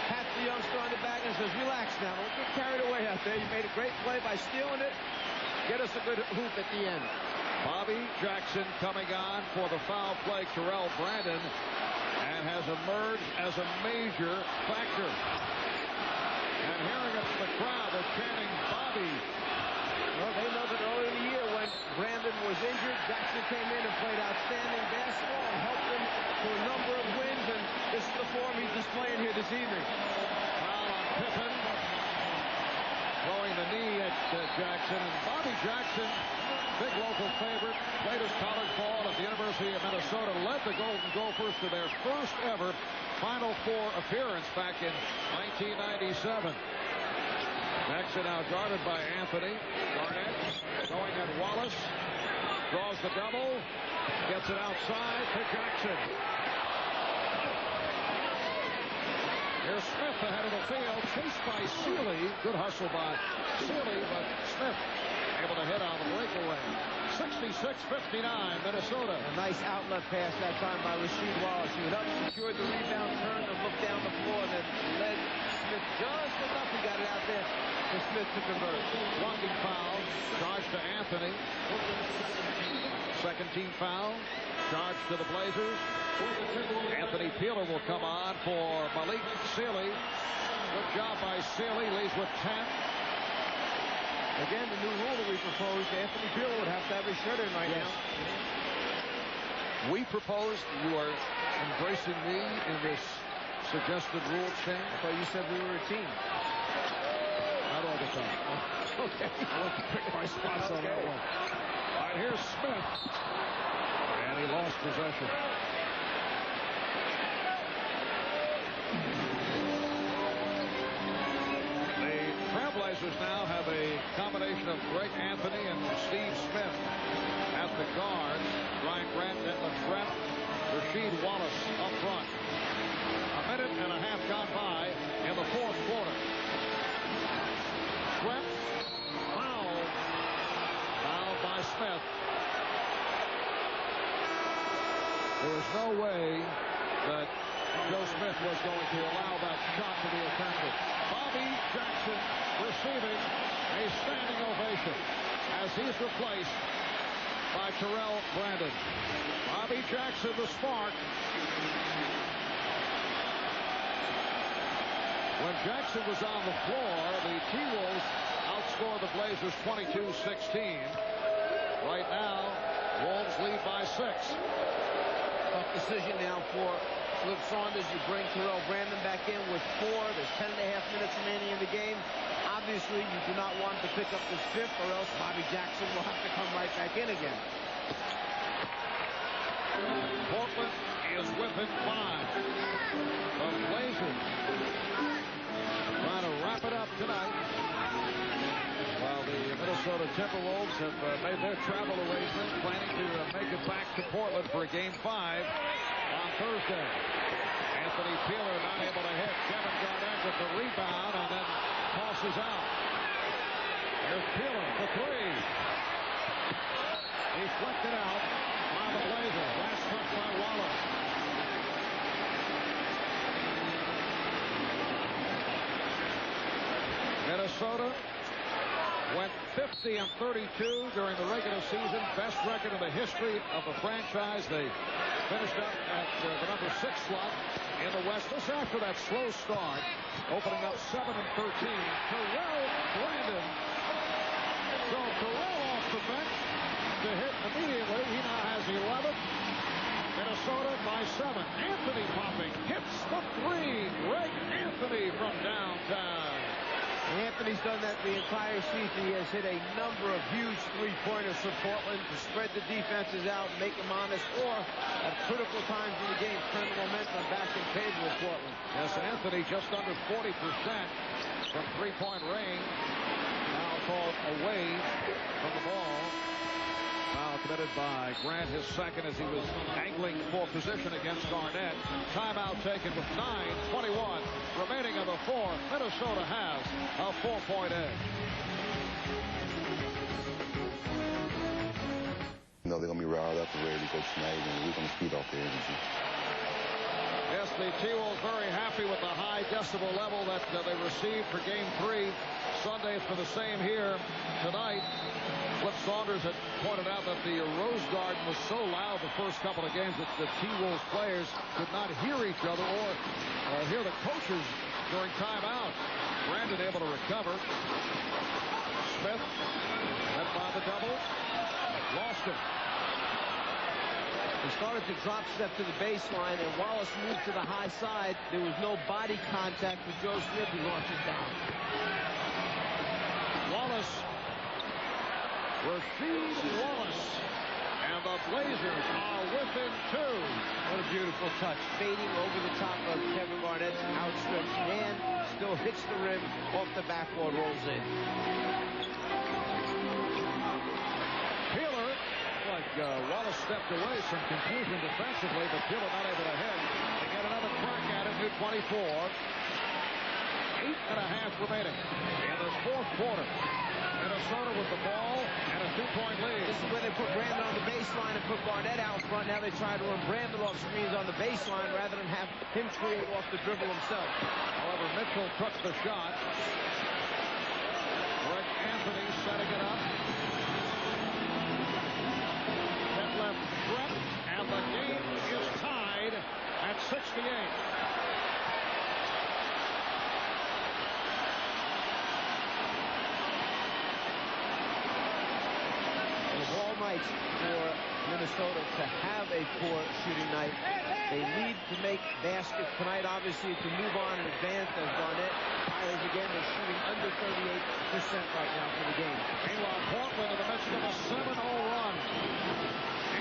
Speaker 3: pats the youngster on the back and says, relax now. Don't get carried away out there. You made a great play by stealing it. Get us a good hoop at the end.
Speaker 21: Bobby Jackson coming on for the foul play. Terrell Brandon, and has emerged as a major factor. And hearing it from the crowd, they're chanting Bobby.
Speaker 3: Well, they know that earlier in the year when Brandon was injured, Jackson came in and played outstanding basketball and helped them to a number of wins, and this is the form he's displaying here this evening.
Speaker 21: Foul on Pippen. Throwing the knee at Jackson. And Bobby Jackson, big local favorite, played his college ball at the University of Minnesota, led the Golden Gophers to their first ever Final Four appearance back in 1997. Jackson now guarded by Anthony. Garnett going at Wallace. Draws the double. Gets it outside to Jackson. Here's Smith ahead of the field. Chased by Sealy. Good hustle by Sealy, but Smith able to hit on the breakaway. 66-59, Minnesota.
Speaker 3: A nice outlet pass that time by Rasheed Wallace. He went up, secured the rebound, turned, and looked down the floor, and then led Smith just enough. He got it out there for Smith to convert.
Speaker 21: Blocking foul. Charge to Anthony. Second team foul. Charge to the Blazers. Anthony Peeler will come on for Malik Sealy. Good job by Sealy. Leads with 10.
Speaker 3: Again, the new rule that we proposed, Anthony Peeler would have to have his shirt in right now.
Speaker 21: We proposed. You are embracing me in this suggested rule change.
Speaker 3: I thought you said we were a team.
Speaker 21: Not all the time. Okay. I want to pick my spots on that one. All right, here's Smith. And he lost possession. The Trailblazers now have a combination of Greg Anthony and Steve Smith at the guards. Brian Grant, Denton Trent, Rasheed Wallace up front. A minute and a half gone by in the fourth quarter. Trent fouled by Smith. There is no way that Joe Smith was going to allow that shot to be attempted. Bobby Jackson receiving a standing ovation as he's replaced by Terrell Brandon. Bobby Jackson, the spark. When Jackson was on the floor, the T-Wolves outscored the Blazers 22-16. Right now, Wolves lead by 6.
Speaker 3: Tough decision now for Flip Saunders. You bring Terrell Brandon back in with 4. There's 10.5 minutes remaining in the game. Obviously, you do not want to pick up this 5th, or else Bobby Jackson will have to come right back in again.
Speaker 21: Portland is within 5. The Blazers trying to wrap it up tonight, while the Minnesota Timberwolves have made their travel arrangements, planning to make it back to Portland for a Game 5 on Thursday. Anthony Peeler not able to hit. Kevin Garnett with the rebound and then tosses out. Here's Peeler for 3. Deflected out by the Blazers. Last touch by Wallace. Minnesota went 50-32 during the regular season. Best record in the history of the franchise. They finished up at the number 6 slot in the West. This after that slow start, opening up 7-13. Terrell Brandon. So Terrell off the bench to hit immediately. He now has 11. Minnesota by 7. Anthony popping. Hits the 3. Greg Anthony from downtown.
Speaker 3: And Anthony's done that the entire season. He has hit a number of huge three-pointers for Portland to spread the defenses out, make them honest, or at critical times in the game, turn the momentum back in favor of Portland.
Speaker 21: Yes, Anthony just under 40% from three-point range. Now called away from the ball. Foul committed by Grant, his second, as he was angling for position against Garnett. Timeout taken with 9:21 remaining in the fourth. Minnesota has a 4-point edge.
Speaker 6: You know they're going to be riled up and ready to go tonight, and we're going to feed off their energy.
Speaker 21: Yes, the T-Wolves very happy with the high decibel level that they received for Game 3. Sunday for the same here tonight. Flip Saunders had pointed out that the Rose Garden was so loud the first couple of games that the T-Wolves players could not hear each other or hear the coaches during timeout. Brandon able to recover. Smith met by the double. Lost it.
Speaker 3: He started to drop step to the baseline, and Wallace moved to the high side. There was no body contact with Joe Smith, who lost it down.
Speaker 21: Wallace. Rasheed Wallace. And the Blazers are within 2.
Speaker 3: What a beautiful touch. Fading over the top of Kevin Garnett's outstretched hand. Still hits the rim. Off the backboard, rolls in.
Speaker 21: Peeler. Like Wallace stepped away. Some confusion defensively, but Peeler not able to hit. They get another crack at it. New 24. 8.5 remaining in the fourth quarter. Minnesota with the ball and a 2-point lead.
Speaker 3: This is when they put Brandon on the baseline and put Garnett out front. Now they try to run Brandon off screens on the baseline rather than have him create off the dribble himself.
Speaker 21: However, Mitchell took the shot. Greg Anthony setting it up. Detlef Schrempf, and the game is tied at 68.
Speaker 3: Night for Minnesota to have a poor shooting night. They need to make baskets tonight, obviously, to move on and advance as Garnett fires again. They're shooting under 38% right now for the game.
Speaker 21: Meanwhile, Portland in the midst of a 7-0 run.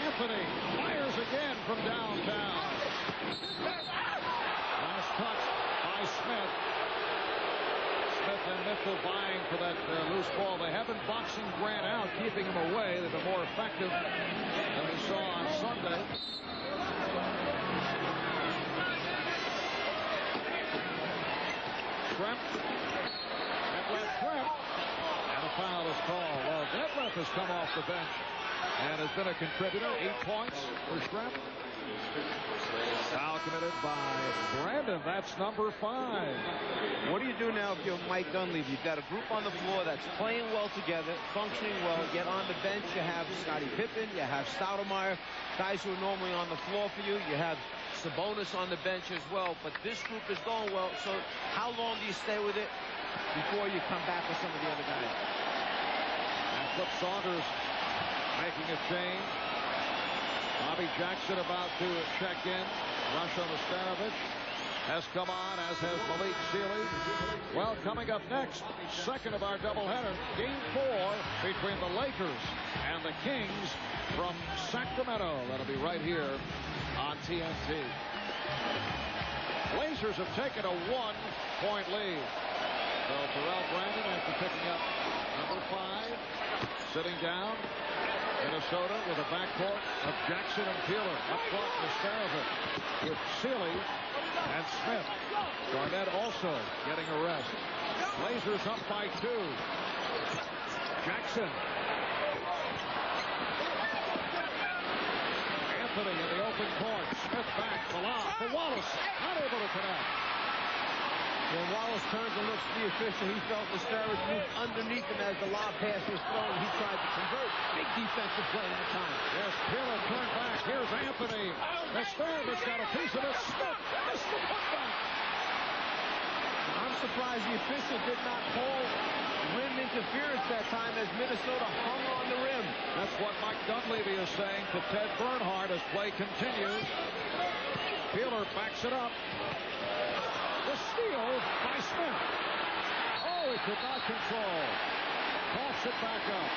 Speaker 21: Anthony fires again from downtown. Last touch by Smith. Smith and Mitchell vying for that loose ball. They have been boxing Grant out, keeping him away. They've been more effective than we saw on Sunday. Schrempf. Detlef Schrempf. And a foul is called. Well, Detlef has come off the bench and has been a contributor. 8 points for Schrempf. Foul committed by Brandon. That's number 5.
Speaker 3: What do you do now if you're Mike Dunleavy? You've got a group on the floor that's playing well together, functioning well, yet on the bench you have Scottie Pippen, you have Stoudemire, guys who are normally on the floor for you. You have Sabonis on the bench as well, but this group is going well, so how long do you stay with it before you come back with some of the other guys?
Speaker 21: And Flip Saunders making a change. Bobby Jackson about to check in. Russia Nestarovic has come on, as has Malik Sealy. Well, coming up next, second of our doubleheader, Game 4 between the Lakers and the Kings from Sacramento. That'll be right here on TNT. Blazers have taken a 1-point lead. So Terrell Brandon, after picking up number 5, sitting down. Minnesota with a backcourt of Jackson and Peeler. Up front, Nestarovic with Sealy and Smith. Garnett also getting a rest. Blazers up by 2. Jackson. Anthony in the open court. Smith back. The lob for Wallace. Not able to connect.
Speaker 3: When Wallace turns and looks at the official, he felt Nestarovic moved underneath him as the lob pass was thrown. He tried to convert. Big defensive play that time.
Speaker 21: Yes, Peeler turned back. Here's Anthony. Nestarovic got a piece of it. Smith missed the putback.
Speaker 3: I'm surprised the official did not call rim interference that time as Minnesota hung on the rim.
Speaker 21: That's what Mike Dunleavy is saying to Ted Bernhardt as play continues. Peeler backs it up. The steal by Smith. Oh, he could not control. Toss it back up.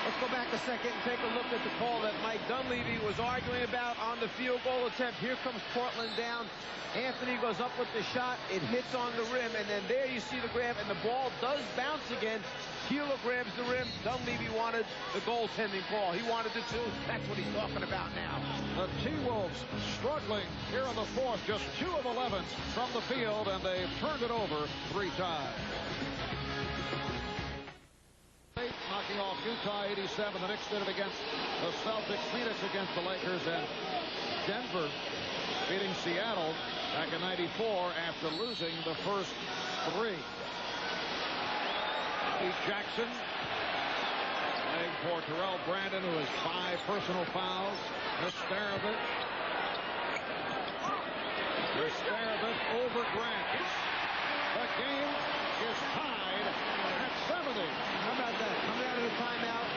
Speaker 3: Let's go back a second and take a look at the call that Mike Dunleavy was arguing about on the field goal attempt. Here comes Portland down. Anthony goes up with the shot. It hits on the rim, and then there you see the grab, and the ball does bounce again. Keeler grabs the rim. Dunleavy wanted the goaltending call. He wanted the 2. That's what he's talking about now.
Speaker 21: The T-Wolves struggling here in the 4th. Just 2 of 11 from the field, and they've turned it over 3 times. Knocking off Utah 87. The Knicks did it against the Celtics. Phoenix against the Lakers, and Denver beating Seattle back in '94 after losing the first 3. Bobby Jackson playing for Terrell Brandon, who has 5 personal fouls. Nestarovic over Grant. The game is tied at 70.
Speaker 3: How about that? Coming out of the timeout,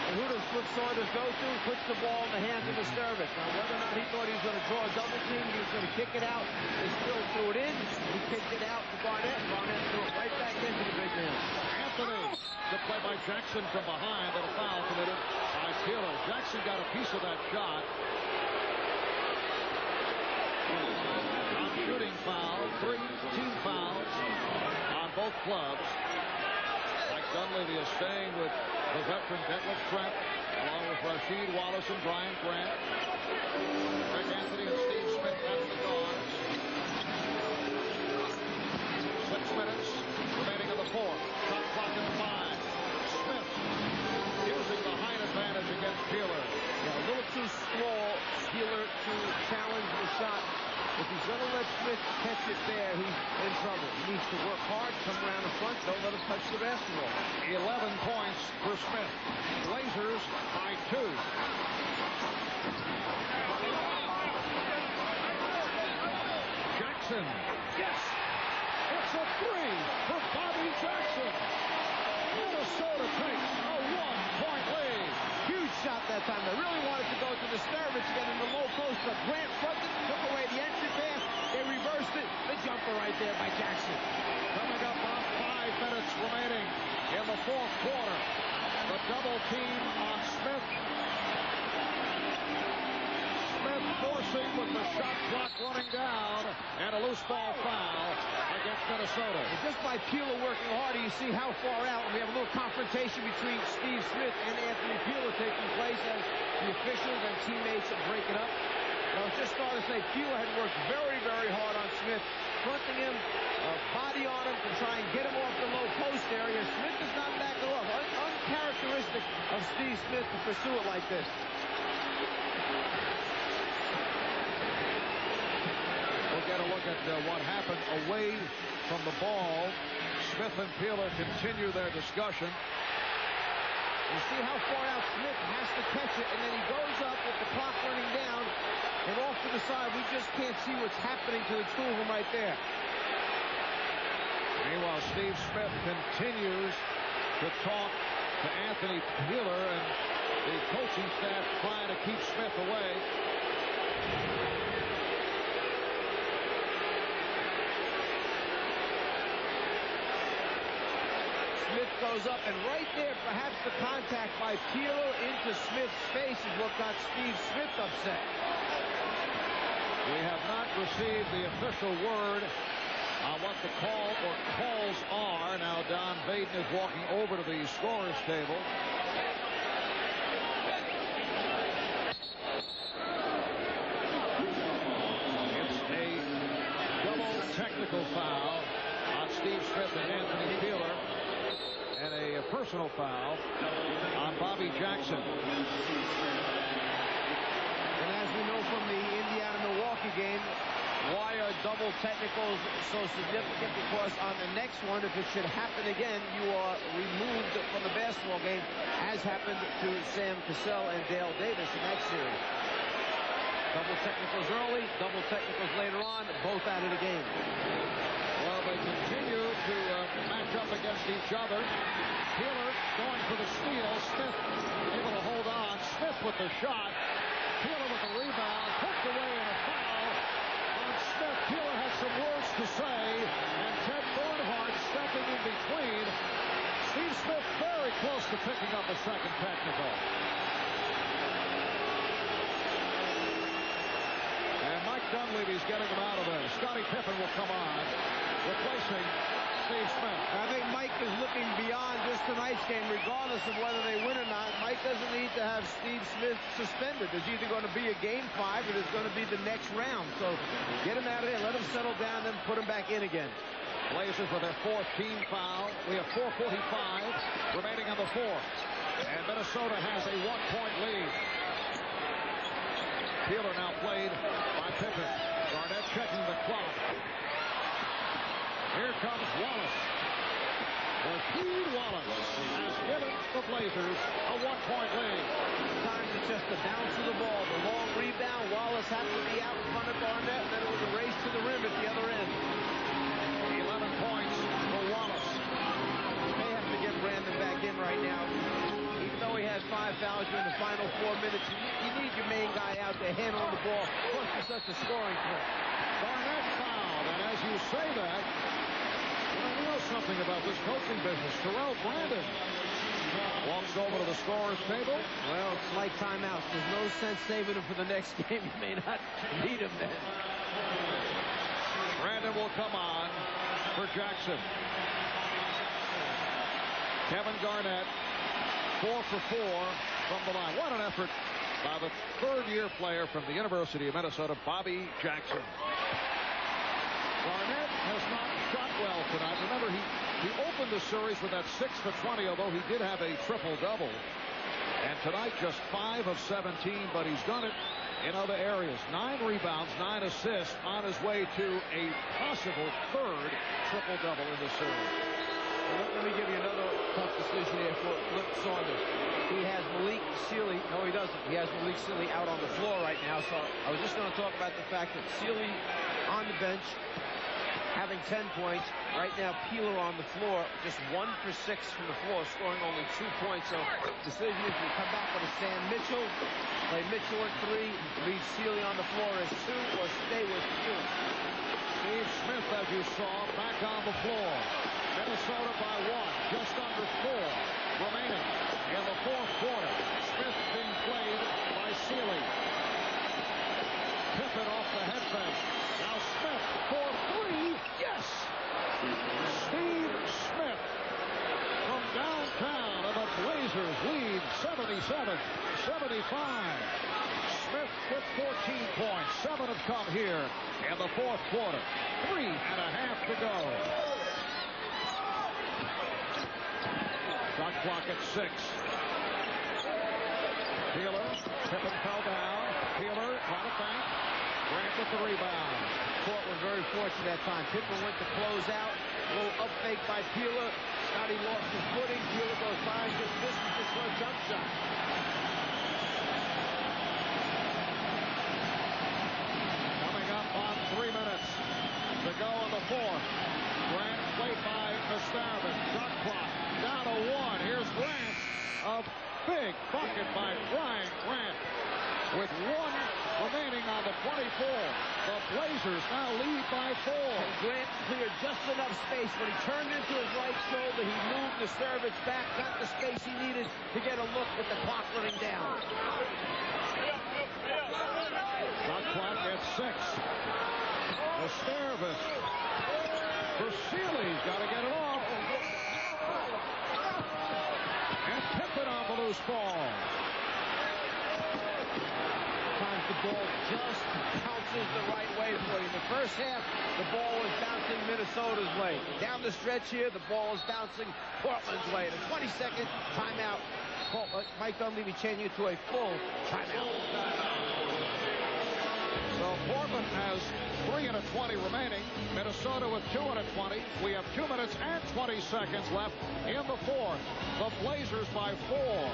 Speaker 3: and who does Flip Saunders go to? Puts the ball in the hands of Nestarovic. Now, whether or not he thought he was going to draw a double team, he was going to kick it out, they still threw it in. He kicked it out to Garnett. Garnett threw it right back into the big man.
Speaker 21: Anthony, the play by Jackson from behind, and a foul committed by Peeler. Jackson got a piece of that shot. Non-shooting foul, 3 team fouls on both clubs. Mike Dunleavy is staying with the veteran Detlef Schrempf, along with Rasheed Wallace and Brian Grant. Greg Anthony and Steve Smith at the guards. 6 minutes remaining in the 4th. Shot clock at 5. Smith using the height advantage against Peeler.
Speaker 3: Yeah, a little too small, Peeler, to challenge the shot. If he's going to let Smith catch it there, he's in trouble. He needs to work hard, come around the front, don't let him touch the basketball.
Speaker 21: 11 points for Smith. Blazers by 2. Jackson. Yes! It's a 3 for Bobby Jackson. Minnesota takes a 1-point lead.
Speaker 3: Huge shot that time. They really wanted to go to Nestarovic again in the low post, but Grant fronted, took away the entry pass. They reversed it. The jumper right there by Jackson.
Speaker 21: Coming up on 5 minutes remaining in the 4th quarter. The double team on Smith. Smith forcing with the shot clock running down, and a loose ball foul against Minnesota.
Speaker 3: And just by Peeler working harder, you see how far out, and we have a little confrontation between Steve Smith and Anthony Peeler taking place as the officials and teammates are breaking up. I was just starting to say Peeler had worked very, very hard on Smith, fronting him, body on him to try and get him off the low post area. Smith does not back it off. Uncharacteristic of Steve Smith to pursue it like this.
Speaker 21: what happened away from the ball. Smith and Peeler continue their discussion.
Speaker 3: You see how far out Smith has to catch it, and then he goes up with the clock running down, and off to the side. We just can't see what's happening to the two of them right there.
Speaker 21: Meanwhile, Steve Smith continues to talk to Anthony Peeler, and the coaching staff trying to keep Smith away.
Speaker 3: Smith goes up, and right there, perhaps the contact by Peeler into Smith's face is what got Steve Smith upset.
Speaker 21: We have not received the official word on what the call or calls are. Now Don Baden is walking over to the scorer's table. It's a double technical foul on Steve Smith and Anthony Peeler, and a personal foul on Bobby Jackson.
Speaker 3: And as we know from the Indiana-Milwaukee game, why are double technicals so significant? Because on the next one, if it should happen again, you are removed from the basketball game, as happened to Sam Cassell and Dale Davis in that series. Double technicals early, double technicals later on, both out of the game.
Speaker 21: Well, they continue to match up against each other. Peeler going for the steal. Smith able to hold on. Smith with the shot. Peeler with the rebound. Hooked away in a foul on Smith. Peeler has some words to say, and Ted Bernhardt stepping in between. Steve Smith very close to picking up a second technical. And Mike Dunleavy's getting him out of there. Scottie Pippen will come on, replacing Steve Smith.
Speaker 3: I think Mike is looking beyond just tonight's game, regardless of whether they win or not. Mike doesn't need to have Steve Smith suspended. There's either going to be a game 5 or there's going to be the next round. So get him out of there, let him settle down, then put him back in again.
Speaker 21: Blazers with their 4th team foul. We have 4:45 remaining on the 4th. And Minnesota has a 1-point lead. Peeler now played by Pippen. Garnett checking the clock. Here comes Wallace. Rasheed Wallace has given the Blazers a 1-point lead.
Speaker 3: Sometimes it's just the bounce of the ball. The long rebound. Wallace had to be out in front of Garnett, and then it was a race to the rim at the other end.
Speaker 21: 11 points for Wallace.
Speaker 3: They have to get Brandon back in right now. Even though he has 5 fouls in the final 4 minutes, you need your main guy out there handling the ball. Plus, he's such a scoring threat.
Speaker 21: Garnett fouled, and as you say that, you know something about this coaching business. Terrell Brandon walks over to the scorer's table.
Speaker 3: Well, it's like timeouts. There's no sense saving him for the next game. You may not need him then.
Speaker 21: Brandon will come on for Jackson. Kevin Garnett, 4 for 4 from the line. What an effort by the 3rd-year player from the University of Minnesota, Bobby Jackson. Garnett has not shot well tonight. Remember, he opened the series with that 6 for 20, although he did have a triple-double. And tonight, just 5 of 17, but he's done it in other areas. 9 rebounds, 9 assists, on his way to a possible 3rd triple-double in the series.
Speaker 3: Let me give you another tough decision here for Flip Saunders. He has Malik Sealy. No, he doesn't. He has Malik Sealy out on the floor right now. So I was just going to talk about the fact that Sealy on the bench, having 10 points. Right now, Peeler on the floor, just 1 for 6 from the floor, scoring only 2 points. So the decision is we come back with a Sam Mitchell, play Mitchell at 3, leave Sealy on the floor as 2, or stay with Sealy.
Speaker 21: Steve Smith, as you saw, back on the floor. Minnesota by 1, just under 4 remaining in the 4th quarter. Smith being played by Sealy. Pippen off the headband. Now Smith for 3. Yes! Steve Smith from downtown, and the Blazers lead 77-75. Smith with 14 points. 7 have come here in the 4th quarter. 3.5 to go. Shot clock at 6. Peeler. Pippen fell down. Peeler got it back. Grant with the rebound.
Speaker 3: Portland very fortunate that time. Pippen went to close out. A little up fake by Peeler. Scotty lost his footing. Peeler goes by and just misses this one jump shot.
Speaker 21: Coming up on 3 minutes to go in the fourth. Grant played by Nesterovic. Shot clock down to 1. Here's Grant. A big bucket by Brian Grant. With 1 remaining on the 24. The Blazers now lead by 4.
Speaker 3: And Grant cleared just enough space. When he turned into his right shoulder, he moved Nesterovic back, got the space he needed to get a look with the clock running down.
Speaker 21: Shot clock at 6. Nesterovic. For Sealy's got to get it off. And Pippen on the loose ball.
Speaker 3: Sometimes the ball just bounces the right way for you. In the first half, the ball was bouncing Minnesota's way. Down the stretch here, the ball is bouncing Portland's way. The 22nd timeout. Mike Dunleavy changing it to a full timeout.
Speaker 21: So Portland has 3:20 remaining. Minnesota with 2:20. We have 2 minutes and 20 seconds left in the fourth. The Blazers by 4.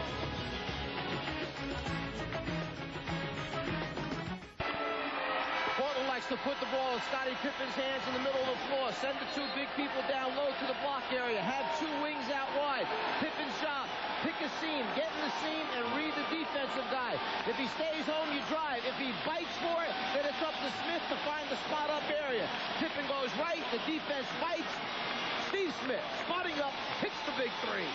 Speaker 3: Portland likes to put the ball in Scottie Pippen's hands in the middle of the floor. Send the 2 big people down low to the block area. Have 2 wings out wide. Pippen's job. Pick a seam, get in the seam, and read the defensive guy. If he stays home, you drive. If he bites for it, then it's up to Smith to find the spot-up area. Pippen goes right, the defense fights. Steve Smith, spotting up, hits the big 3.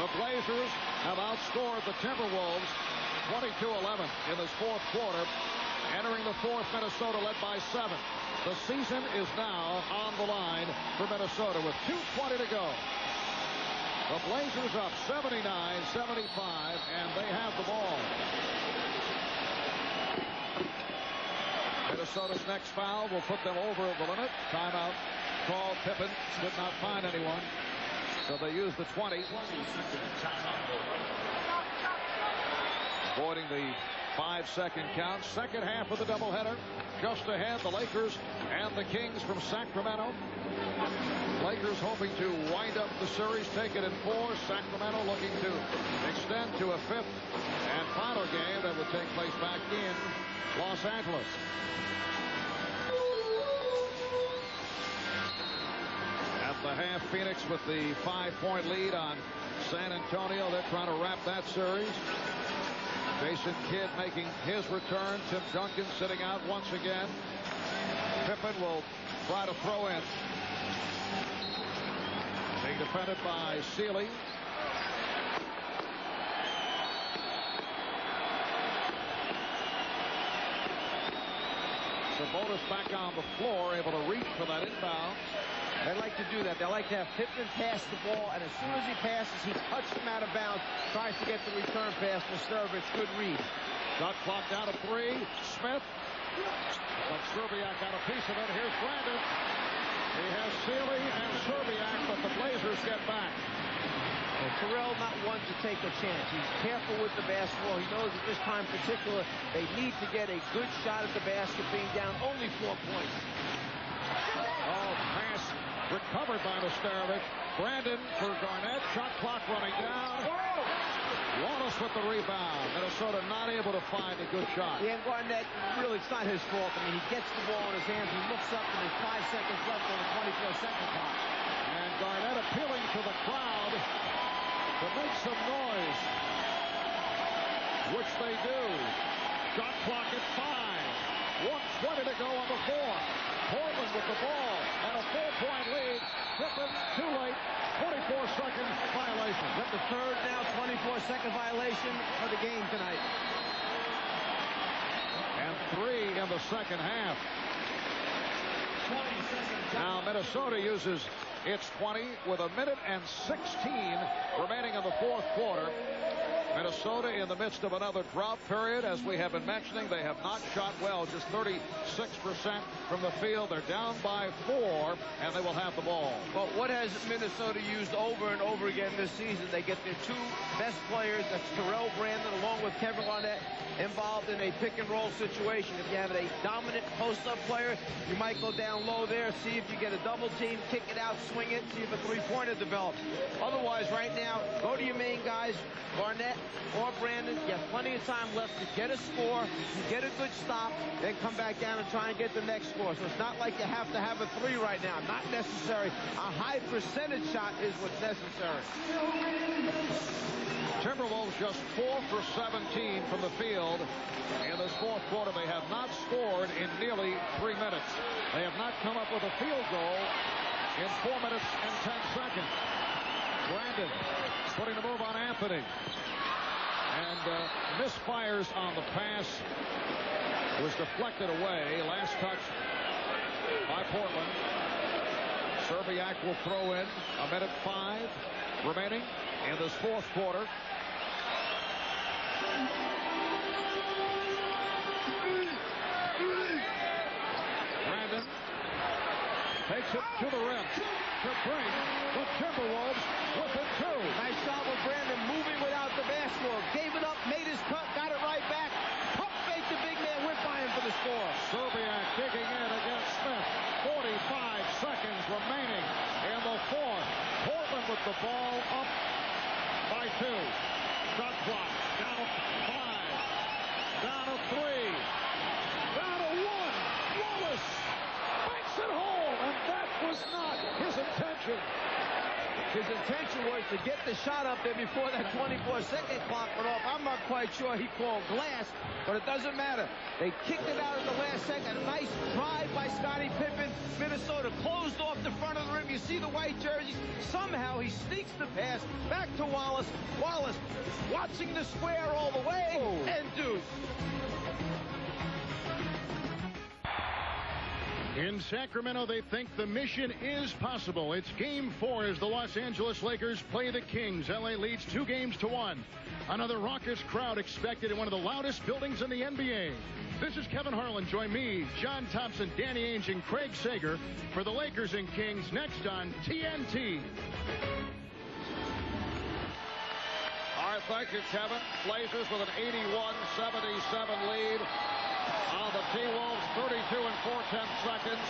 Speaker 21: The Blazers have outscored the Timberwolves 22-11 in this fourth quarter. Entering the fourth, Minnesota led by 7. The season is now on the line for Minnesota with 2:20 to go. The Blazers up 79-75, and they have the ball. Minnesota's next foul will put them over the limit. Timeout called. Pippen did not find anyone, so they used the 20. Avoiding the 5-second count. Second half of the doubleheader. Just ahead, the Lakers and the Kings from Sacramento. Lakers hoping to wind up the series, take it in 4. Sacramento looking to extend to a 5th and final game that would take place back in Los Angeles. At the half, Phoenix with the 5-point lead on San Antonio. They're trying to wrap that series. Jason Kidd making his return. Tim Duncan sitting out once again. Pippen will try to throw in. Being defended by Sealy. Sabonis back on the floor, able to reach for that inbound.
Speaker 3: They like to do that. They like to have Pippen pass the ball, and as soon as he passes, he cuts him out of bounds, tries to get the return pass. Nesterovic, good read.
Speaker 21: Shot clock down to 3. Smith. But Szczerbiak got a piece of it. Here's Brandon. He has Sealy and Szczerbiak, but the Blazers get back.
Speaker 3: Well, Terrell not one to take a chance. He's careful with the basketball. He knows at this time in particular they need to get a good shot at the basket, being down only 4 points.
Speaker 21: Oh, pass recovered by Nesterovic. Brandon for Garnett. Shot clock running down. Wallace with the rebound. Minnesota not able to find a good shot.
Speaker 3: Yeah, and Garnett, really, it's not his fault. I mean, he gets the ball in his hands. He looks up, and there's 5 seconds left on the 24-second clock.
Speaker 21: And Garnett appealing to the crowd to make some noise, which they do. Shot clock at 5. 1:20 to go on the fourth. Portland with the ball and a 4-point lead. Pippen too late. 24-second violation.
Speaker 3: But the third now 24-second violation for the game tonight.
Speaker 21: And 3 in the second half. Now Minnesota uses its 20 with 1:16 remaining in the fourth quarter. Minnesota in the midst of another drought period. As we have been mentioning, they have not shot well, just 36% from the field. They're down by 4, and they will have the ball.
Speaker 3: Well, what has Minnesota used over and over again this season? They get their 2 best players, that's Terrell Brandon along with Kevin Garnett, involved in a pick-and-roll situation. If you have a dominant post-up player, you might go down low there, see if you get a double team, kick it out, swing it, see if a three-pointer develops. Otherwise, right now, go to your main guys, Garnett or Brandon. You have plenty of time left to get a score, get a good stop, then come back down and try and get the next score. So it's not like you have to have a three right now. Not necessary. A high percentage shot is what's necessary.
Speaker 21: Timberwolves just 4 for 17 from the field. In this fourth quarter, they have not scored in nearly 3 minutes. They have not come up with a field goal in 4 minutes and 10 seconds. Brandon putting the move on Anthony. And misfires on the pass. Was deflected away. Last touch by Portland. Serbiak will throw in. 1:05 remaining in this fourth quarter. Brandon takes it to the rim to bring the Timberwolves within 2.
Speaker 3: Nice job of Brandon moving without the basketball. Gave it up, made his cut, got it right back. Pump fake the big man, went by him for the score.
Speaker 21: Serbiak digging in against Smith. 45 seconds remaining in the fourth. Portland with the ball up by 2. Shot clock down to 5. Down to 3. Down to 1. Wallace makes it home, and that was not his intention.
Speaker 3: His intention was to get the shot up there before that 24-second clock went off. I'm not quite sure he called glass, but it doesn't matter. They kicked it out at the last second. A nice drive by Scottie Pippen. Minnesota closed off the front of the rim. You see the white jerseys. Somehow he sneaks the pass back to Wallace. Wallace watching the square all the way, and deuce.
Speaker 21: In Sacramento, they think the mission is possible. It's Game 4 as the Los Angeles Lakers play the Kings. LA leads 2-1. Another raucous crowd expected in one of the loudest buildings in the NBA. This is Kevin Harlan. Join me, John Thompson, Danny Ainge, and Craig Sager for the Lakers and Kings next on TNT. All right, thank you, Kevin. Blazers with an 81-77 lead on the T-Wolves. 32 and 4/10 seconds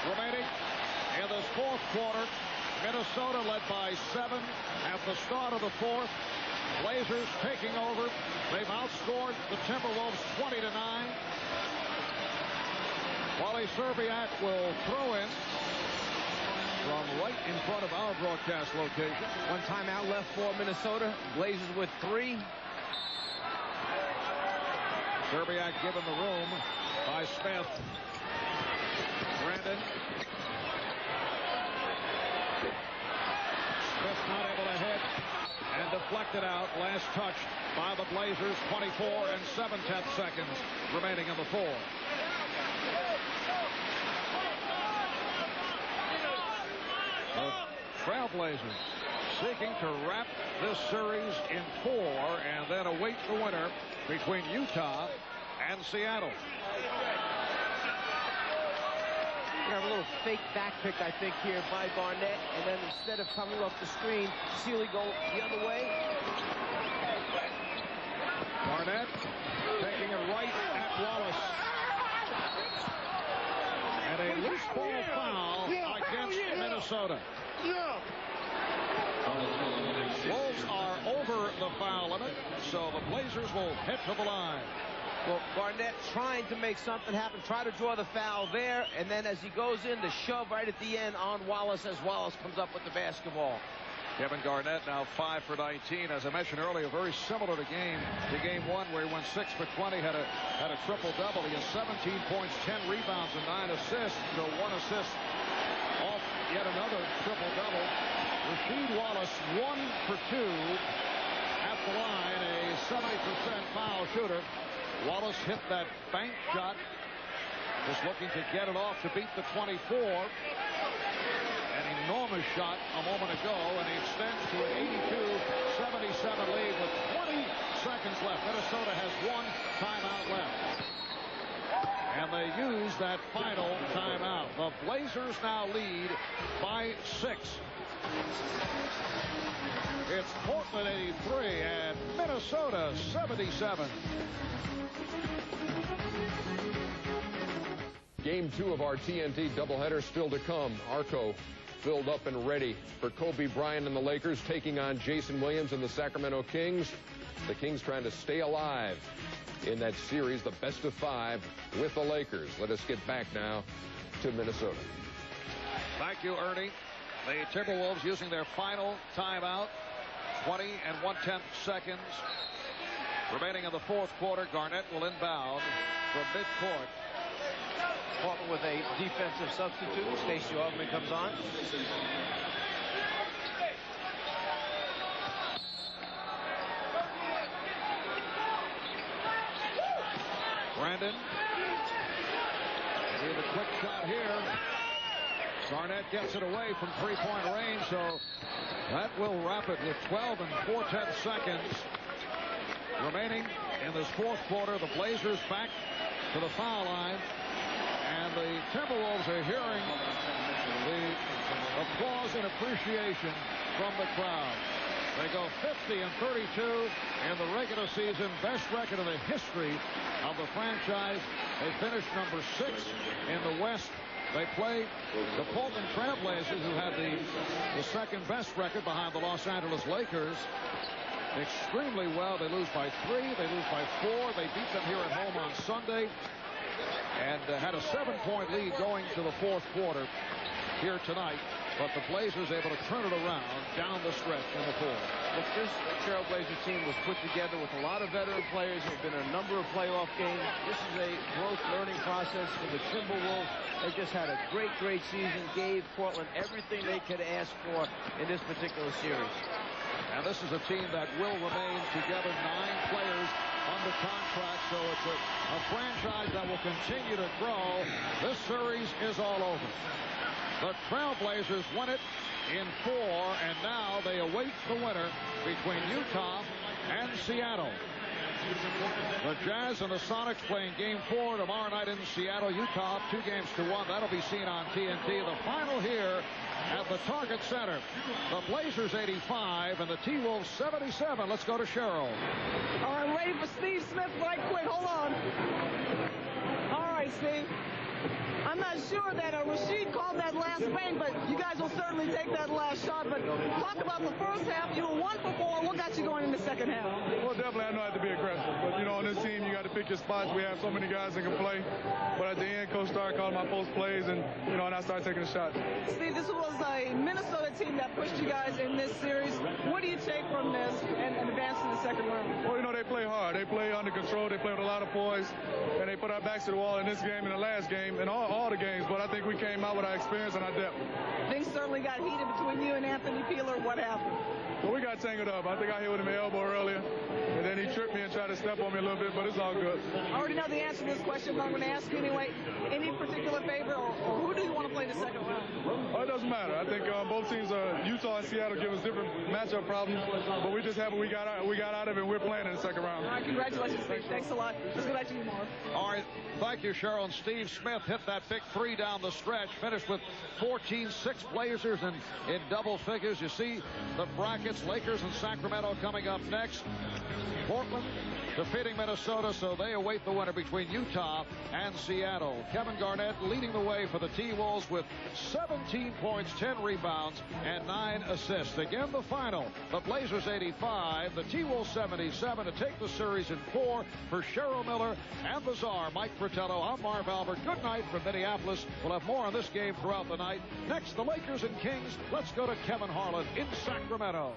Speaker 21: remaining in this fourth quarter. Minnesota led by 7 at the start of the fourth. Blazers taking over. They've outscored the Timberwolves 20-9. Wally Serbiak will throw in from right in front of our broadcast location.
Speaker 3: One timeout left for Minnesota. Blazers with 3.
Speaker 21: Serbiak given the room by Smith. Brandon. Smith not able to hit and deflected out. Last touch by the Blazers. 24 and 7/10 seconds remaining in the fourth. The Trailblazers seeking to wrap this series in 4 and then await the winner between Utah and Seattle.
Speaker 3: You have a little fake back pick, I think, here by Garnett, and then instead of coming off the screen, Sealy go the other way.
Speaker 21: Garnett taking it right at Wallace. And a loose ball foul against Minnesota. Wolves are over the foul limit, so the Blazers will head to the line.
Speaker 3: Well, Garnett trying to make something happen, try to draw the foul there, and then as he goes in, the shove right at the end on Wallace as Wallace comes up with the basketball.
Speaker 21: Kevin Garnett now 5 for 19. As I mentioned earlier, very similar to game 1 where he went 6 for 20, had a triple-double. He has 17 points, 10 rebounds, and 9 assists. So 1 assist off yet another triple-double. Rasheed Wallace 1 for 2 at the line, a 70% foul shooter. Wallace hit that bank shot, just looking to get it off to beat the 24. An enormous shot a moment ago, and he extends to an 82-77 lead with 20 seconds left. Minnesota has 1 timeout left. And and they use that final timeout. The Blazers now lead by 6. It's Portland 83 and Minnesota 77.
Speaker 1: Game 2 of our TNT doubleheader still to come. Arco filled up and ready for Kobe Bryant and the Lakers taking on Jason Williams and the Sacramento Kings. The Kings trying to stay alive in that series, the best of 5 with the Lakers. Let us get back now to Minnesota.
Speaker 21: Thank you, Ernie. The Timberwolves using their final timeout. 20 and 1/10 seconds remaining in the fourth quarter. Garnett will inbound from midcourt.
Speaker 3: Portland with a defensive substitute. Stacey Augmon comes on.
Speaker 21: Brandon. With a quick shot here. Garnett gets it away from three-point range, so that will wrap it with 12 and 4/10 seconds remaining in this fourth quarter. The Blazers back to the foul line, and the Timberwolves are hearing the applause and appreciation from the crowd. They go 50 and 32 in the regular season, best record in the history of the franchise. They finished number 6 in the West. They play the Portland Trailblazers, who had the second best record behind the Los Angeles Lakers, extremely well. They lose by 3. They lose by 4. They beat them here at home on Sunday and had a 7-point lead going to the fourth quarter here tonight. But the Blazers able to turn it around down the stretch in the fourth.
Speaker 3: Look, this Trailblazer team was put together with a lot of veteran players. There have been a number of playoff games. This is a growth learning process for the Timberwolves. They just had a great season. Gave Portland everything they could ask for in this particular series.
Speaker 21: And this is a team that will remain together, 9 players under contract, so it's a franchise that will continue to grow. This series is all over. The Trailblazers won it in 4, and now they await the winner between Utah and Seattle. The Jazz and the Sonics playing Game 4 tomorrow night in Seattle. Utah up 2-1. That'll be seen on TNT. The final here at the Target Center. The Blazers 85 and the T-Wolves 77. Let's go to Cheryl.
Speaker 5: All right, I'm ready for Steve Smith right quick. Hold on. All right, Steve. I'm not sure that Rasheed called that last bang, but you guys will certainly take that last shot. But talk about the first half. You were 1 for 4. What got you going in the second half?
Speaker 7: Well, definitely I know I have to be aggressive. But, you know, on this team, you got to pick your spots. We have so many guys that can play. But at the end, Coach started calling my post plays, and, you know, and I started taking the shots.
Speaker 5: Steve, this was a Minnesota team that pushed you guys in this series. What do you take from this and advance to the second round?
Speaker 7: Well, you know, they play hard. They play under control. They play with a lot of poise. And they put our backs to the wall in this game and the last game and all the games. But I think we came out with our experience and our depth.
Speaker 5: Things certainly got heated between you and Anthony Peeler. What happened?
Speaker 7: Well, we got tangled up. I think I hit with him in the elbow earlier. And then he tripped me and tried to step on me a little bit, but it's all good.
Speaker 5: I already know the answer to this question, but I'm going to ask you anyway. Any particular favorite, or who do you want to play the second round?
Speaker 7: Well, it doesn't matter. I think both teams, Utah and Seattle, give us different matchup problems, but we just happy we got out of it, and we're playing in the second round.
Speaker 5: All right, congratulations, Steve. Thanks a lot. Let's go back to you, Marv.
Speaker 21: All right, thank you, Cheryl. And Steve Smith hit that big 3 down the stretch, finished with 14-6 Blazers in double figures. You see the brackets, Lakers and Sacramento coming up next. Portland defeating Minnesota, so they await the winner between Utah and Seattle. Kevin Garnett leading the way for the T-Wolves with 17 points, 10 rebounds, and 9 assists. Again, the final, the Blazers 85, the T-Wolves 77 to take the series in 4. For Cheryl Miller and the Czar, Mike Fratello, I'm Marv Albert. Good night from Minneapolis. We'll have more on this game throughout the night. Next, the Lakers and Kings. Let's go to Kevin Harlan in Sacramento.